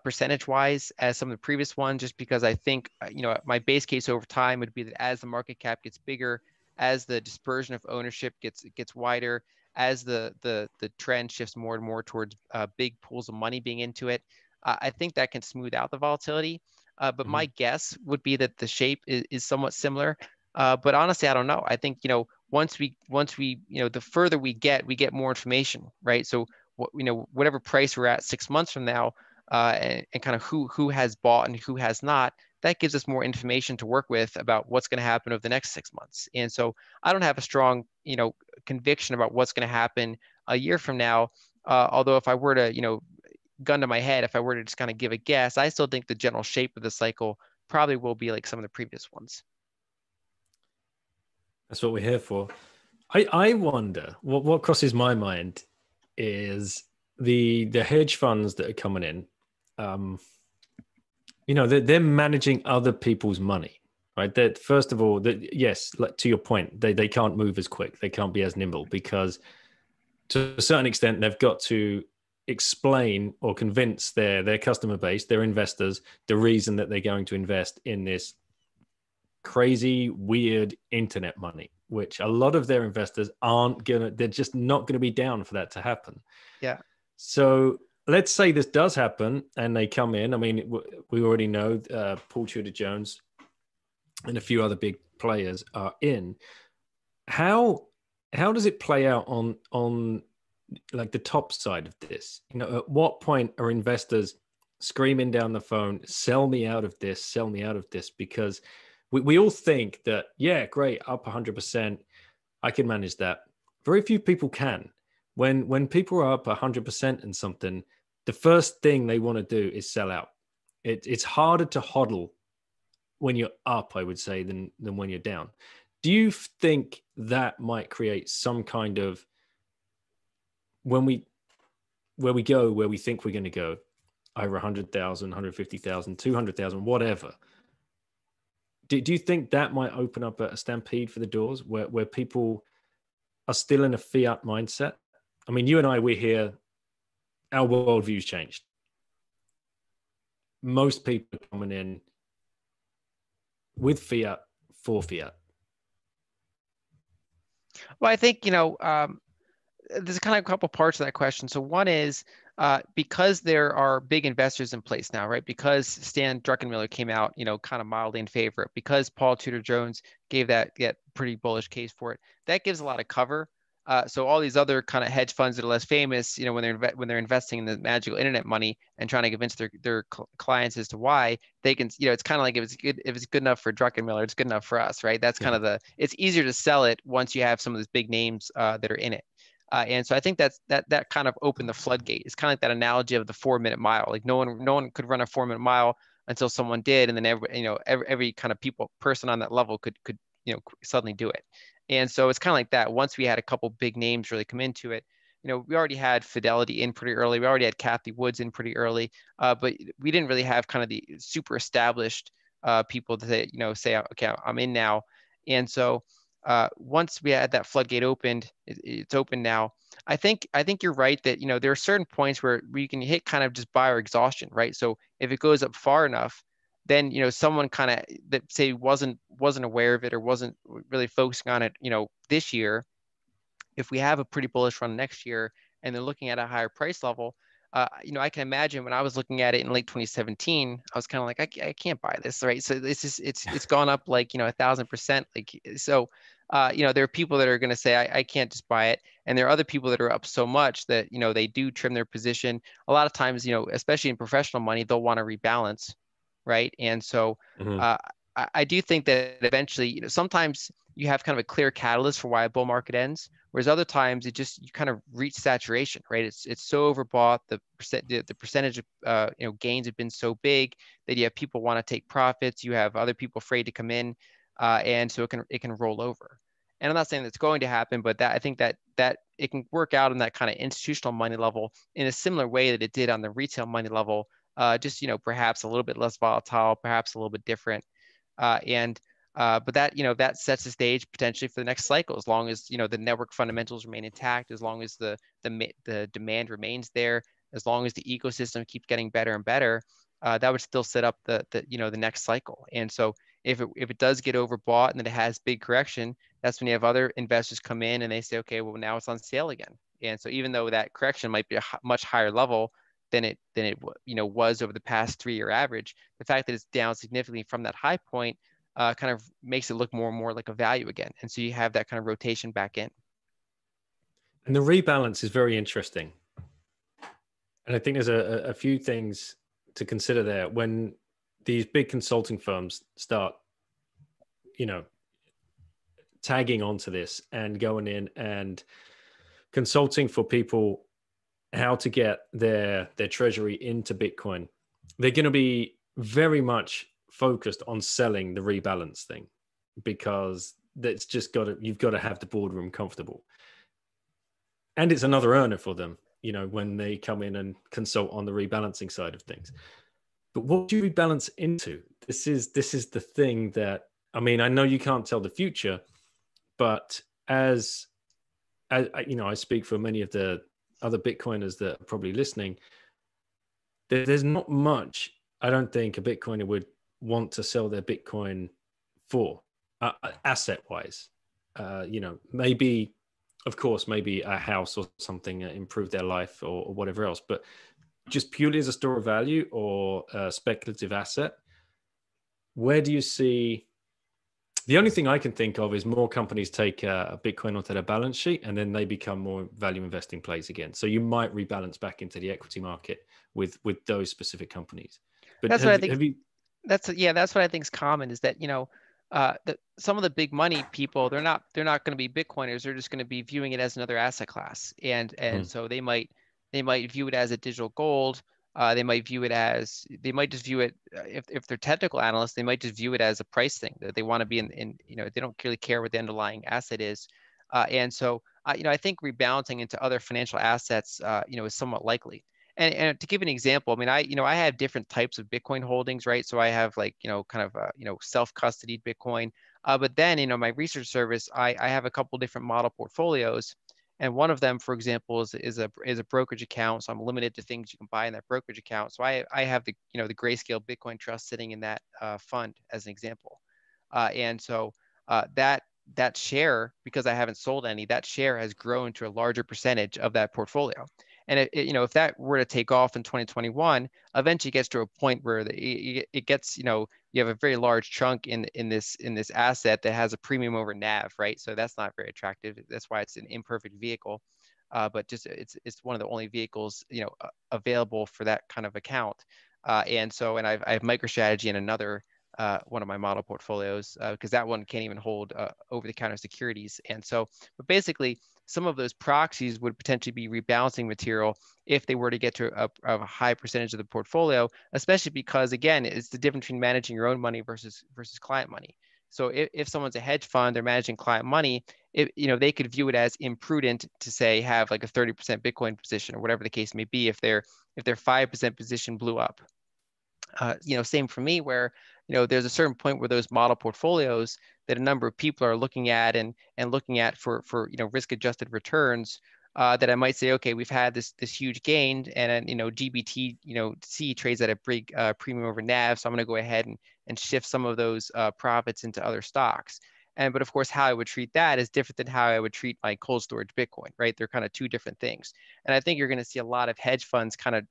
percentage wise as some of the previous ones, just because I think my base case over time would be that as the market cap gets bigger, as the dispersion of ownership gets wider, as the trend shifts more and more towards big pools of money being into it, I think that can smooth out the volatility. But my guess would be that the shape is somewhat similar. But honestly, I don't know. I think, once we, the further we get more information, right? So, whatever price we're at 6 months from now, and kind of who has bought and who has not, that gives us more information to work with about what's going to happen over the next 6 months. And so I don't have a strong, conviction about what's going to happen a year from now. Although if I were to, gun to my head, if I were to just kind of give a guess, I still think the general shape of the cycle probably will be like some of the previous ones. That's what we're here for. I wonder what crosses my mind is the hedge funds that are coming in. They're managing other people's money. right? That first of all, that yes, to your point, they can't move as quick, they can't be as nimble, because to a certain extent they've got to explain or convince their customer base, their investors, the reason that they're going to invest in this crazy, weird internet money, which a lot of their investors they're just not gonna be down for that to happen. Yeah. So let's say this does happen and they come in. I mean, we already know Paul Tudor Jones and a few other big players are in. How does it play out on like the top side of this? You know, at what point are investors screaming down the phone, sell me out of this, sell me out of this? Because we all think that, yeah, great, up 100%, I can manage that. Very few people can. When people are up 100% in something, the first thing they want to do is sell out. It's harder to hodl when you're up, I would say, than when you're down. Do you think that might create some kind of, where we go, where we think we're going to go, over 100,000, 150,000, 200,000, whatever? Do you think that might open up a stampede for the doors where people are still in a fiat mindset? I mean, you and I, we're here, our worldview's changed. Most people are coming in with fiat, for fiat. Well, I think, there's kind of a couple parts of that question. So one is because there are big investors in place now, right? Because Stan Druckenmiller came out, kind of mildly in favor, because Paul Tudor Jones gave that pretty bullish case for it. That gives a lot of cover. So all these other kind of hedge funds that are less famous, when they're investing in the magical internet money and trying to convince their clients as to why they can, it's kind of like if it's good enough for Druckenmiller, it's good enough for us, right? That's kind of it's easier to sell it once you have some of these big names that are in it. And so I think that kind of opened the floodgate. It's kind of like that analogy of the 4-minute mile. Like no one could run a 4-minute mile until someone did, and then every kind of person on that level could suddenly do it. And so it's kind of like that. Once we had a couple big names really come into it, we already had Fidelity in pretty early. We already had Kathy Woods in pretty early, but we didn't really have kind of the super established people that say, okay, I'm in now. And so once we had that floodgate opened, it's open now. I think you're right that there are certain points where we can hit kind of just buyer exhaustion, right? So if it goes up far enough, then someone kind of that say wasn't aware of it or wasn't really focusing on it this year, if we have a pretty bullish run next year and they're looking at a higher price level, I can imagine when I was looking at it in late 2017, I was kind of like, I can't buy this, right? So it's gone up like 1,000%, like so. There are people that are going to say I can't just buy it, and there are other people that are up so much that they do trim their position. A lot of times, especially in professional money, they'll want to rebalance, right? And so I do think that eventually, sometimes you have kind of a clear catalyst for why a bull market ends, whereas other times you kind of reach saturation, right? It's so overbought, the percentage of gains have been so big that you have people want to take profits, you have other people afraid to come in, and so it can roll over. And I'm not saying that's going to happen, but I think that it can work out on that kind of institutional money level in a similar way that it did on the retail money level. Just perhaps a little bit less volatile, perhaps a little bit different, but that sets the stage potentially for the next cycle, as long as the network fundamentals remain intact, as long as the demand remains there, as long as the ecosystem keeps getting better and better. That would still set up the next cycle. And so if it does get overbought and then it has big correction, that's when you have other investors come in and they say, okay, well, now it's on sale again. And so even though that correction might be a much higher level than it was over the past 3-year average, the fact that it's down significantly from that high point kind of makes it look more and more like a value again. And so you have that kind of rotation back in. And the rebalance is very interesting. And I think there's a few things to consider there when these big consulting firms start, tagging onto this and going in and consulting for people how to get their treasury into Bitcoin. They're going to be very much focused on selling the rebalance thing, because that's just you've got to have the boardroom comfortable. And it's another earner for them, when they come in and consult on the rebalancing side of things. But what do you rebalance into? This is the thing that I mean, I know you can't tell the future, but as you know, I speak for many of the other Bitcoiners that are probably listening. There's not much I don't think a Bitcoiner would want to sell their Bitcoin for, asset wise. You know, maybe, of course, maybe a house or something improve their life or whatever else, but just purely as a store of value or a speculative asset, where do you see? The only thing I can think of is more companies take a Bitcoin onto their balance sheet and then they become more value investing plays again. So you might rebalance back into the equity market with those specific companies. But That's what I think. have you? That's what I think is common is that, some of the big money people, they're not going to be Bitcoiners. They're just going to be viewing it as another asset class. And so they might view it as a digital gold. They might just view it, if they're technical analysts, they might just view it as a price thing that they want to be in, they don't really care what the underlying asset is. And so, I think rebalancing into other financial assets, is somewhat likely. And to give an example, I mean, I have different types of Bitcoin holdings, right? So I have like, kind of, self-custodied Bitcoin. But then, my research service, I have a couple different model portfolios. And one of them, for example, is a brokerage account. So I'm limited to things you can buy in that brokerage account. So I have the Grayscale Bitcoin Trust sitting in that fund as an example. And so that share, because I haven't sold any, that share has grown to a larger percentage of that portfolio. And if that were to take off in 2021, eventually it gets to a point where it gets, you have a very large chunk in this asset that has a premium over NAV, right? So that's not very attractive. That's why it's an imperfect vehicle, but just it's one of the only vehicles available for that kind of account. And I have MicroStrategy in another one of my model portfolios because that one can't even hold over-the-counter securities. And so, but basically, some of those proxies would potentially be rebalancing material if they were to get to a high percentage of the portfolio, especially because, again, it's the difference between managing your own money versus client money. So if someone's a hedge fund, they're managing client money, they could view it as imprudent to say have like a 30% Bitcoin position or whatever the case may be if their 5% position blew up. Same for me where, there's a certain point where those model portfolios that a number of people are looking at and looking at for risk adjusted returns, that I might say, okay, we've had this huge gain and GBT, C trades at a big premium over NAV. So I'm going to go ahead and shift some of those profits into other stocks. But of course, how I would treat that is different than how I would treat my cold storage Bitcoin, right? They're kind of two different things. And I think you're going to see a lot of hedge funds kind of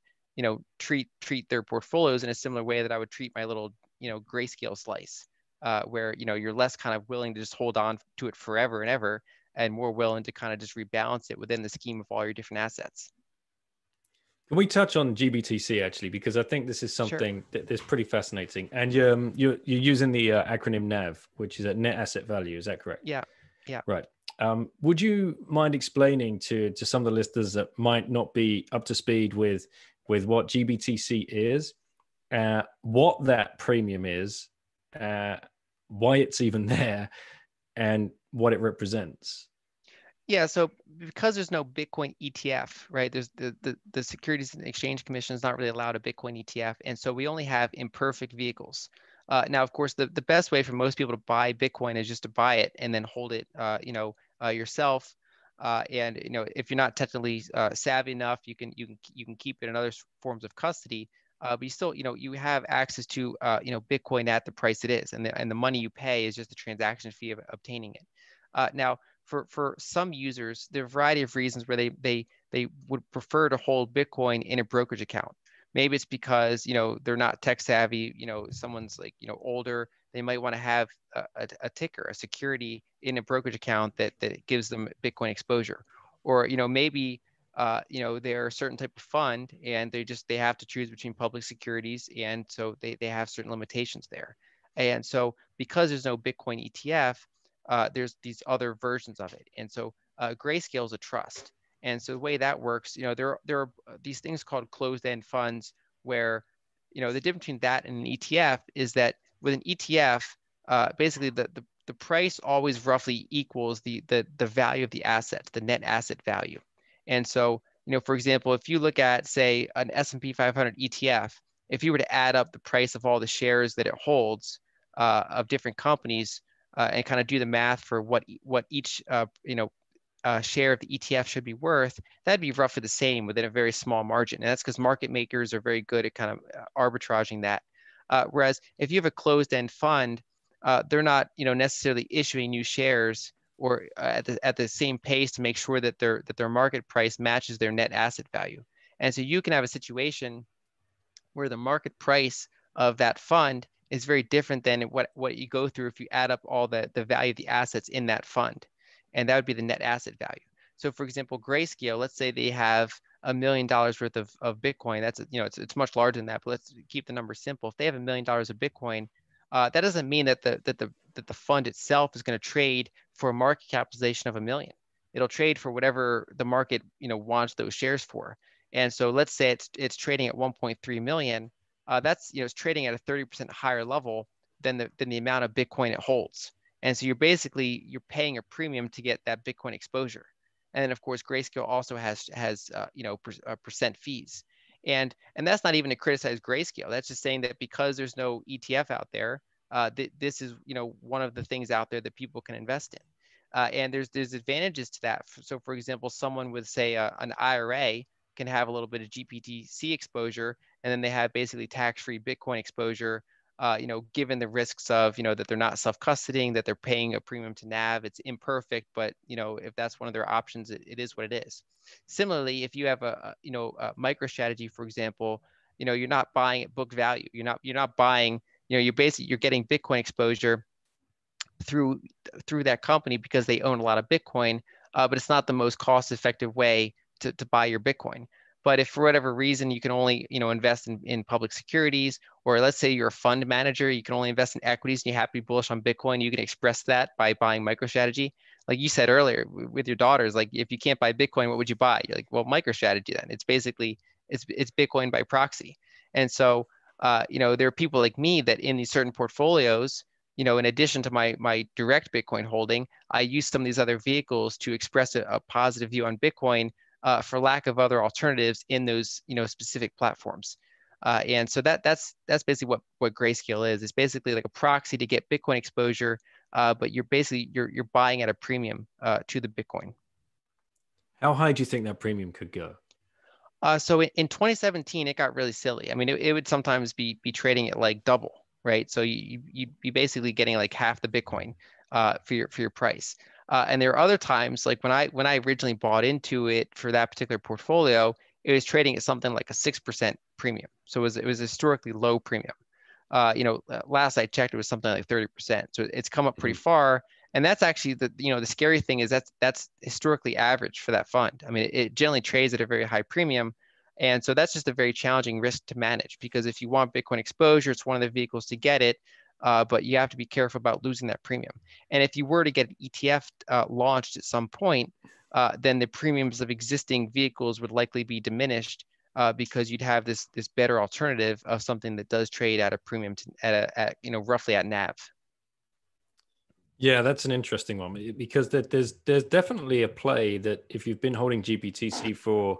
treat their portfolios in a similar way that I would treat my little, Grayscale slice, where, you're less kind of willing to just hold on to it forever and ever and more willing to kind of just rebalance it within the scheme of all your different assets. Can we touch on GBTC actually? Because I think this is something that's pretty fascinating. And you're using the acronym NAV, which is a net asset value. Is that correct? Yeah. Yeah. Right. Would you mind explaining to some of the listeners that might not be up to speed with what GBTC is, what that premium is, why it's even there, and what it represents? Yeah, so because there's no Bitcoin ETF, right? There's the Securities and Exchange Commission is not really allowed a Bitcoin ETF, and so we only have imperfect vehicles. Now, of course, the best way for most people to buy Bitcoin is just to buy it and then hold it, yourself. And if you're not technically savvy enough, you can keep it in other forms of custody. But you still, you have access to, Bitcoin at the price it is, and the money you pay is just the transaction fee of obtaining it. Now, for some users, there are a variety of reasons where they would prefer to hold Bitcoin in a brokerage account. Maybe it's because, they're not tech savvy, someone's like, older, they might want to have a ticker, a security in a brokerage account that gives them Bitcoin exposure. Or, maybe, they're a certain type of fund and they have to choose between public securities. And so they have certain limitations there. And so because there's no Bitcoin ETF, there's these other versions of it. And so Grayscale is a trust. And so the way that works, there are these things called closed-end funds where, the difference between that and an ETF is that with an ETF, basically the price always roughly equals the value of the assets, the net asset value. And so, for example, if you look at, say, an S&P 500 ETF, if you were to add up the price of all the shares that it holds, of different companies and kind of do the math for what each share of the ETF should be worth, that'd be roughly the same within a very small margin. And that's because market makers are very good at kind of arbitraging that. Whereas if you have a closed-end fund, they're not necessarily issuing new shares or at the same pace to make sure that their market price matches their net asset value. And so you can have a situation where the market price of that fund is very different than what you go through if you add up all the value of the assets in that fund. And that would be the net asset value. So for example, Grayscale, let's say they have $1 million worth of Bitcoin. That's, it's much larger than that, but let's keep the number simple. If they have $1 million of Bitcoin, that doesn't mean that the fund itself is going to trade for a market capitalization of $1 million. It'll trade for whatever the market wants those shares for. And so let's say it's trading at 1.3 million. That's it's trading at a 30% higher level than the amount of Bitcoin it holds. And so you're paying a premium to get that Bitcoin exposure. And then of course Grayscale also has percent fees. And that's not even to criticize Grayscale. That's just saying that because there's no ETF out there, this is one of the things out there that people can invest in. And there's advantages to that. So for example, someone with say an IRA can have a little bit of GPTC exposure, and then they have basically tax-free Bitcoin exposure, given the risks of, that they're not self-custodying, that they're paying a premium to NAV. It's imperfect, but, if that's one of their options, it is what it is. Similarly, if you have a micro strategy, for example, you're not buying at book value. You're not buying, you're getting Bitcoin exposure through that company because they own a lot of Bitcoin, but it's not the most cost-effective way to buy your Bitcoin. But if for whatever reason you can only invest in public securities, or let's say you're a fund manager, you can only invest in equities and you have to be bullish on Bitcoin, you can express that by buying MicroStrategy. Like you said earlier with your daughters, like if you can't buy Bitcoin, what would you buy? You're like, well, MicroStrategy then. It's basically it's Bitcoin by proxy. And so there are people like me that in these certain portfolios, in addition to my direct Bitcoin holding, I use some of these other vehicles to express a positive view on Bitcoin for lack of other alternatives in those specific platforms. And so that's basically what Grayscale is. It's basically like a proxy to get Bitcoin exposure, but you're buying at a premium to the Bitcoin. How high do you think that premium could go? So in 2017, it got really silly. I mean, it would sometimes be trading at like double, right? So you'd be basically getting like half the Bitcoin for your price. And there are other times, like when I originally bought into it for that particular portfolio, it was trading at something like a 6% premium. So it was historically low premium. Last I checked, it was something like 30%. So it's come up pretty far. And that's actually the scary thing is that's historically average for that fund. I mean, it generally trades at a very high premium. And so that's just a very challenging risk to manage, because if you want Bitcoin exposure, it's one of the vehicles to get it. But you have to be careful about losing that premium. And if you were to get an ETF launched at some point, then the premiums of existing vehicles would likely be diminished because you'd have this better alternative of something that does trade at a premium at roughly at NAV. Yeah, that's an interesting one, because there's definitely a play that if you've been holding GBTC for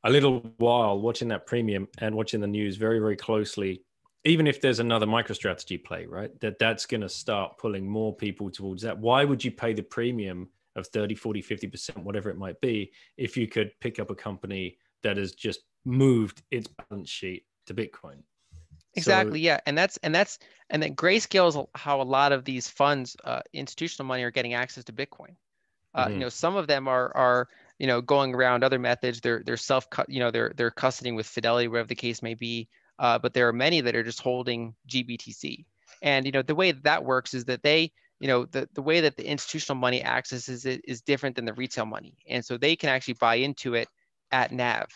a little while, watching that premium and watching the news very, very closely, even if there's another MicroStrategy play, right, that's going to start pulling more people towards that. Why would you pay the premium of 30, 40, 50%, whatever it might be, if you could pick up a company that has just moved its balance sheet to Bitcoin? Exactly. Yeah. And then Grayscale is how a lot of these funds, institutional money, are getting access to Bitcoin. Some of them are going around other methods. They're they're custodying with Fidelity, whatever the case may be. But there are many that are just holding GBTC. And the way that works is that they the way that the institutional money accesses it is different than the retail money, and so they can actually buy into it at NAV.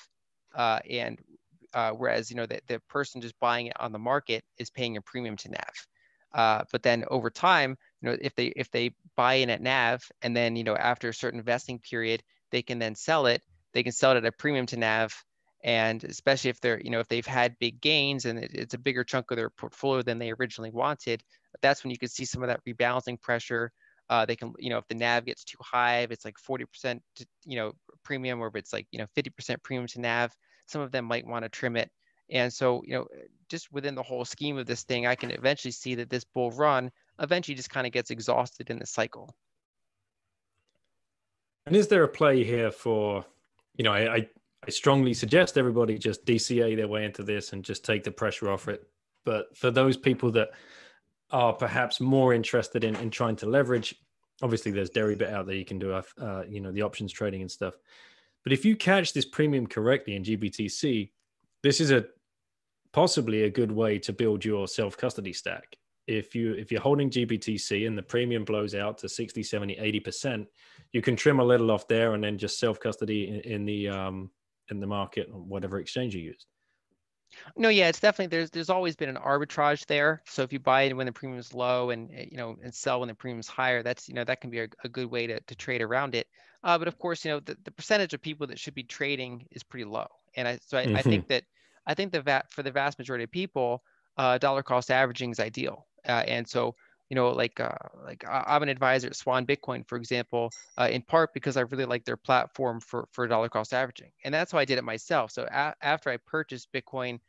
Whereas the person just buying it on the market is paying a premium to NAV. But then over time, if they buy in at NAV, and then after a certain vesting period, they can then sell it. They can sell it at a premium to NAV, and especially if they're if they've had big gains and it's a bigger chunk of their portfolio than they originally wanted, that's when you could see some of that rebalancing pressure. They can if the NAV gets too high, if it's like 40% premium, or if it's like 50% premium to NAV, some of them might want to trim it. And so, just within the whole scheme of this thing, I can eventually see that this bull run eventually just kind of gets exhausted in the cycle. And is there a play here for, I strongly suggest everybody just DCA their way into this and just take the pressure off it. But for those people that are perhaps more interested in trying to leverage, obviously there's Deribit out there you can do, the options trading and stuff. But if you catch this premium correctly in GBTC, this is possibly a good way to build your self-custody stack. If you're holding GBTC and the premium blows out to 60, 70, 80%, you can trim a little off there and then just self-custody in the market or whatever exchange you use. No, yeah, it's definitely, there's always been an arbitrage there. So if you buy it when the premium is low and and sell when the premium is higher, that's that can be a good way to trade around it. But of course, the percentage of people that should be trading is pretty low. And I think that for the vast majority of people, dollar cost averaging is ideal. And so I'm an advisor at Swan Bitcoin, for example, in part because I really like their platform for dollar cost averaging. And that's how I did it myself. So after I purchased Bitcoin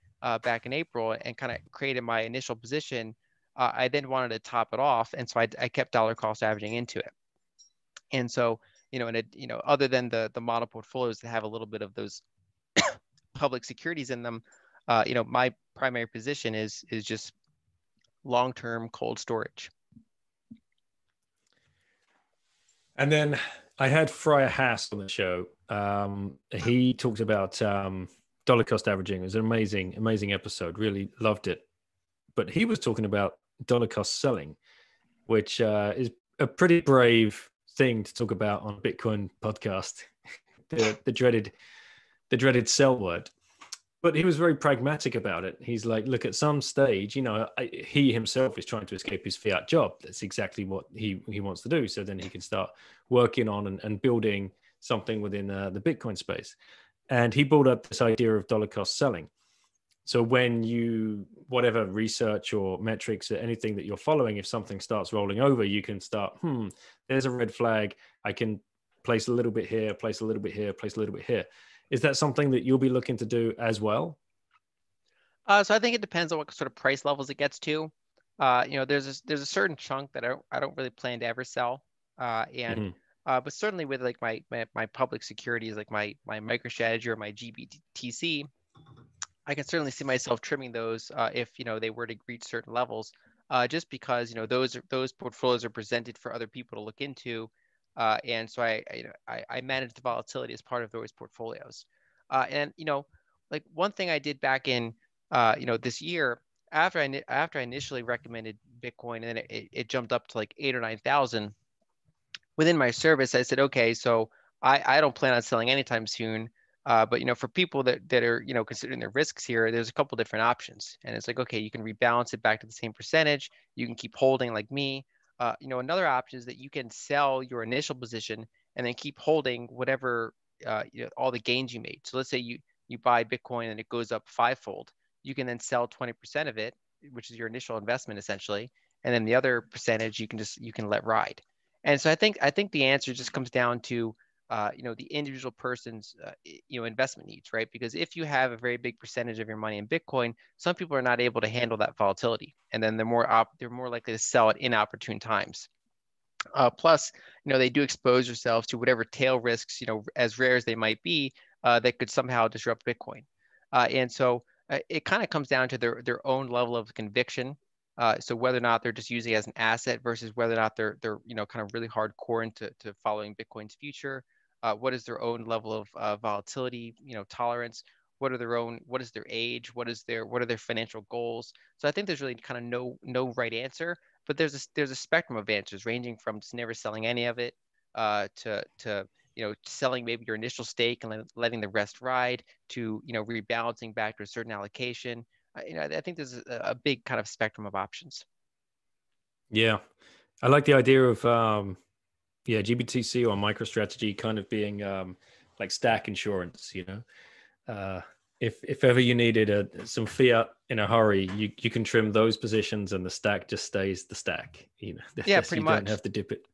back in April and kind of created my initial position, I then wanted to top it off. And so I kept dollar cost averaging into it. And so, other than the model portfolios that have a little bit of those public securities in them, my primary position is just long-term cold storage. And then I had Friar Haas on the show. He talked about dollar cost averaging. It was an amazing episode. Really loved it. But he was talking about dollar cost selling, which is a pretty brave thing to talk about on a Bitcoin podcast. the dreaded sell word. But he was very pragmatic about it. He's like, look, at some stage, he himself is trying to escape his fiat job. That's exactly what he wants to do. So then he can start working on and building something within the Bitcoin space. And he brought up this idea of dollar cost selling. So when whatever research or metrics or anything that you're following, if something starts rolling over, you can start, there's a red flag. I can place a little bit here, place a little bit here, place a little bit here. Is that something that you'll be looking to do as well? So I think it depends on what sort of price levels it gets to. There's a certain chunk that I don't really plan to ever sell. But certainly with like my public securities, like my MicroStrategy or my GBTC, I can certainly see myself trimming those if they were to reach certain levels, just because those portfolios are presented for other people to look into. And so I manage the volatility as part of those portfolios. And like one thing I did back in this year after I initially recommended Bitcoin and then it jumped up to like 8,000 or 9,000 within my service, I said, okay, so I don't plan on selling anytime soon. But for people that are considering their risks here, there's a couple different options, and it's like, okay, you can rebalance it back to the same percentage. You can keep holding like me. Another option is that you can sell your initial position and then keep holding whatever all the gains you made. So let's say you buy Bitcoin and it goes up fivefold. You can then sell 20% of it, which is your initial investment essentially, and then the other percentage you can let ride. And so I think the answer just comes down to the individual person's investment needs, right? Because if you have a very big percentage of your money in Bitcoin, some people are not able to handle that volatility, and then they're more likely to sell at inopportune times. Plus, they do expose themselves to whatever tail risks, as rare as they might be, that could somehow disrupt Bitcoin. And so it kind of comes down to their own level of conviction. So whether or not they're just using it as an asset versus whether or not they're kind of really hardcore into following Bitcoin's future. What is their own level of volatility, tolerance? What is their age? What are their financial goals? So I think there's really kind of no right answer, but there's a spectrum of answers ranging from just never selling any of it to selling maybe your initial stake and letting the rest ride to rebalancing back to a certain allocation. I think there's a big kind of spectrum of options. Yeah, I like the idea of GBTC or MicroStrategy kind of being like stack insurance. If ever you needed some fiat in a hurry, you can trim those positions and the stack just stays the stack. Pretty much. Don't have to dip it.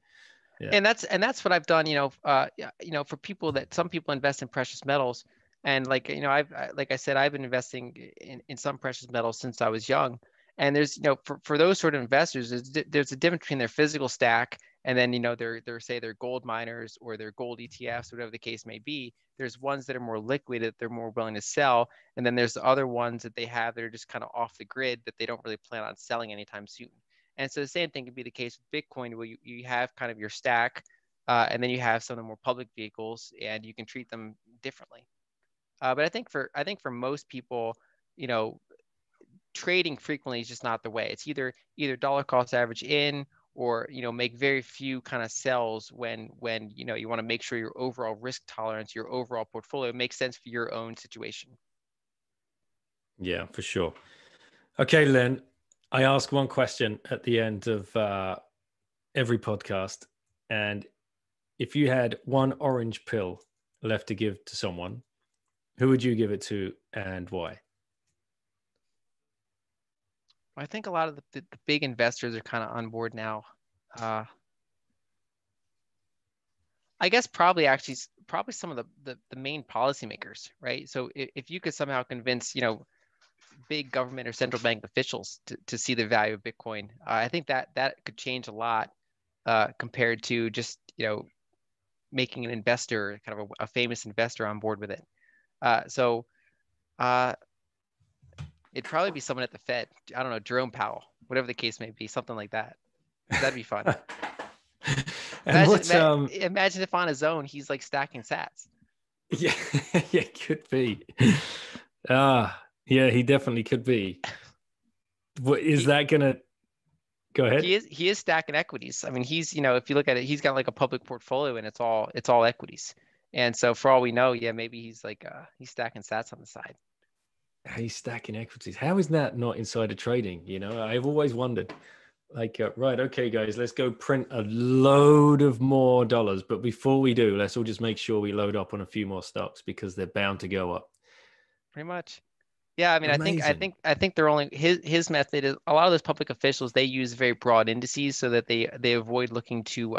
Yeah. And that's what I've done. For some people invest in precious metals. And like, like I said, I've been investing in some precious metals since I was young. And there's, for those sort of investors, there's a difference between their physical stack and then, they're say they're gold miners or they're gold ETFs, whatever the case may be. There's ones that are more liquid that they're more willing to sell. And then there's the other ones that they have that are just kind of off the grid that they don't really plan on selling anytime soon. And so the same thing can be the case with Bitcoin, where you have kind of your stack, and then you have some of the more public vehicles, and you can treat them differently. But I think for most people, trading frequently is just not the way. It's either dollar cost average in, or make very few kind of sells when you want to make sure your overall risk tolerance, your overall portfolio makes sense for your own situation. Yeah, for sure. Okay, Lyn, I ask one question at the end of every podcast, and if you had one orange pill left to give to someone, who would you give it to and why? I think a lot of the big investors are kind of on board now. I guess probably some of the main policymakers, right? So if you could somehow convince, big government or central bank officials to see the value of Bitcoin, I think that could change a lot compared to just, making an investor, kind of a famous investor on board with it. So it'd probably be someone at the Fed. I don't know, Jerome Powell, whatever the case may be, something like that. That'd be fun. Imagine if on his own he's like stacking sats. Yeah, yeah, could be. Yeah, he definitely could be. What is that gonna? Go ahead. He is stacking equities. I mean, he's, if you look at it, he's got like a public portfolio and it's all equities. And so for all we know, yeah, maybe he's like he's stacking sats on the side. He's stacking equities. How is that not insider trading? I've always wondered. Like, right, okay, guys, let's go print a load of more dollars. But before we do, let's all just make sure we load up on a few more stocks because they're bound to go up. Pretty much. Yeah, I mean, Amazing. I think they're only his method is, a lot of those public officials, they use very broad indices so that they avoid looking too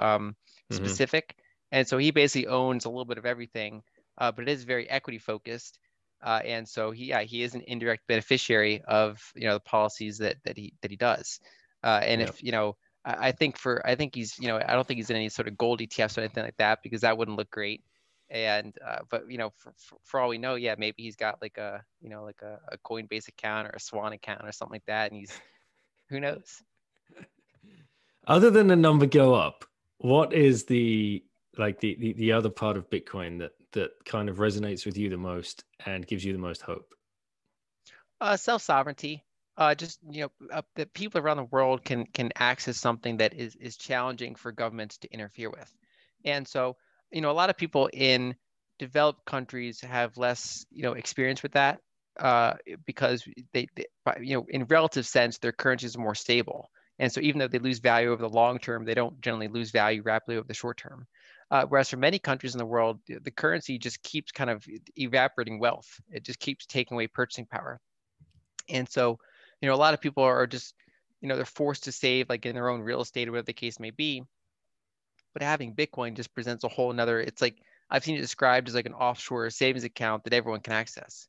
specific. And so he basically owns a little bit of everything, but it is very equity focused. And so he is an indirect beneficiary of the policies that he does. And if I think he's I don't think he's in any sort of gold ETFs or anything like that, because that wouldn't look great. And but for all we know, yeah, maybe he's got like a a Coinbase account or a Swan account or something like that, and he's, who knows. Other than the number go up, what is the other part of Bitcoin that kind of resonates with you the most and gives you the most hope? Self-sovereignty. Just that people around the world can access something that is challenging for governments to interfere with. And so a lot of people in developed countries have less experience with that, because they in relative sense their currencies are more stable, and so even though they lose value over the long term, they don't generally lose value rapidly over the short term. Whereas for many countries in the world, the currency just keeps kind of evaporating wealth. It just keeps taking away purchasing power. And so a lot of people are just they're forced to save, like in their own real estate or whatever the case may be. But having Bitcoin just presents a whole another, it's like, I've seen it described as like an offshore savings account that everyone can access.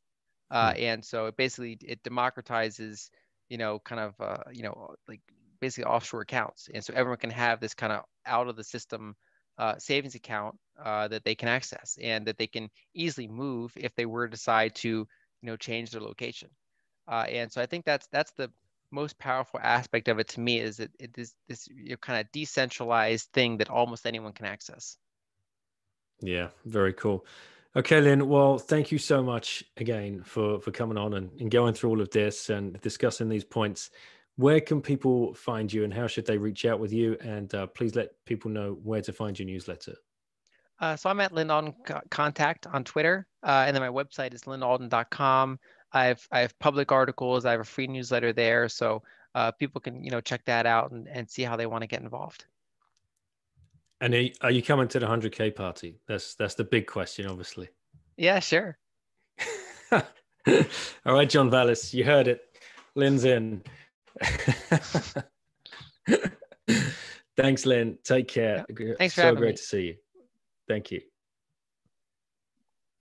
And so it basically, it democratizes, kind of, like basically offshore accounts. And so everyone can have this kind of out of the system savings account that they can access, and that they can easily move if they were to decide to, change their location. And so I think that's the most powerful aspect of it to me, is that it is this kind of decentralized thing that almost anyone can access. Yeah, very cool. Okay, Lyn, well, thank you so much again for coming on and going through all of this and discussing these points. Where can people find you and how should they reach out with you? And please let people know where to find your newsletter. So I'm at Lyn Alden Contact on Twitter, and then my website is lynalden.com. I have public articles. I have a free newsletter there, so people can check that out and see how they want to get involved. And are you coming to the 100K party? That's the big question, obviously. Yeah, sure. All right, John Vallis, you heard it. Lyn's in. Thanks, Lyn. Take care. Thanks for having me. So great to see you. Thank you.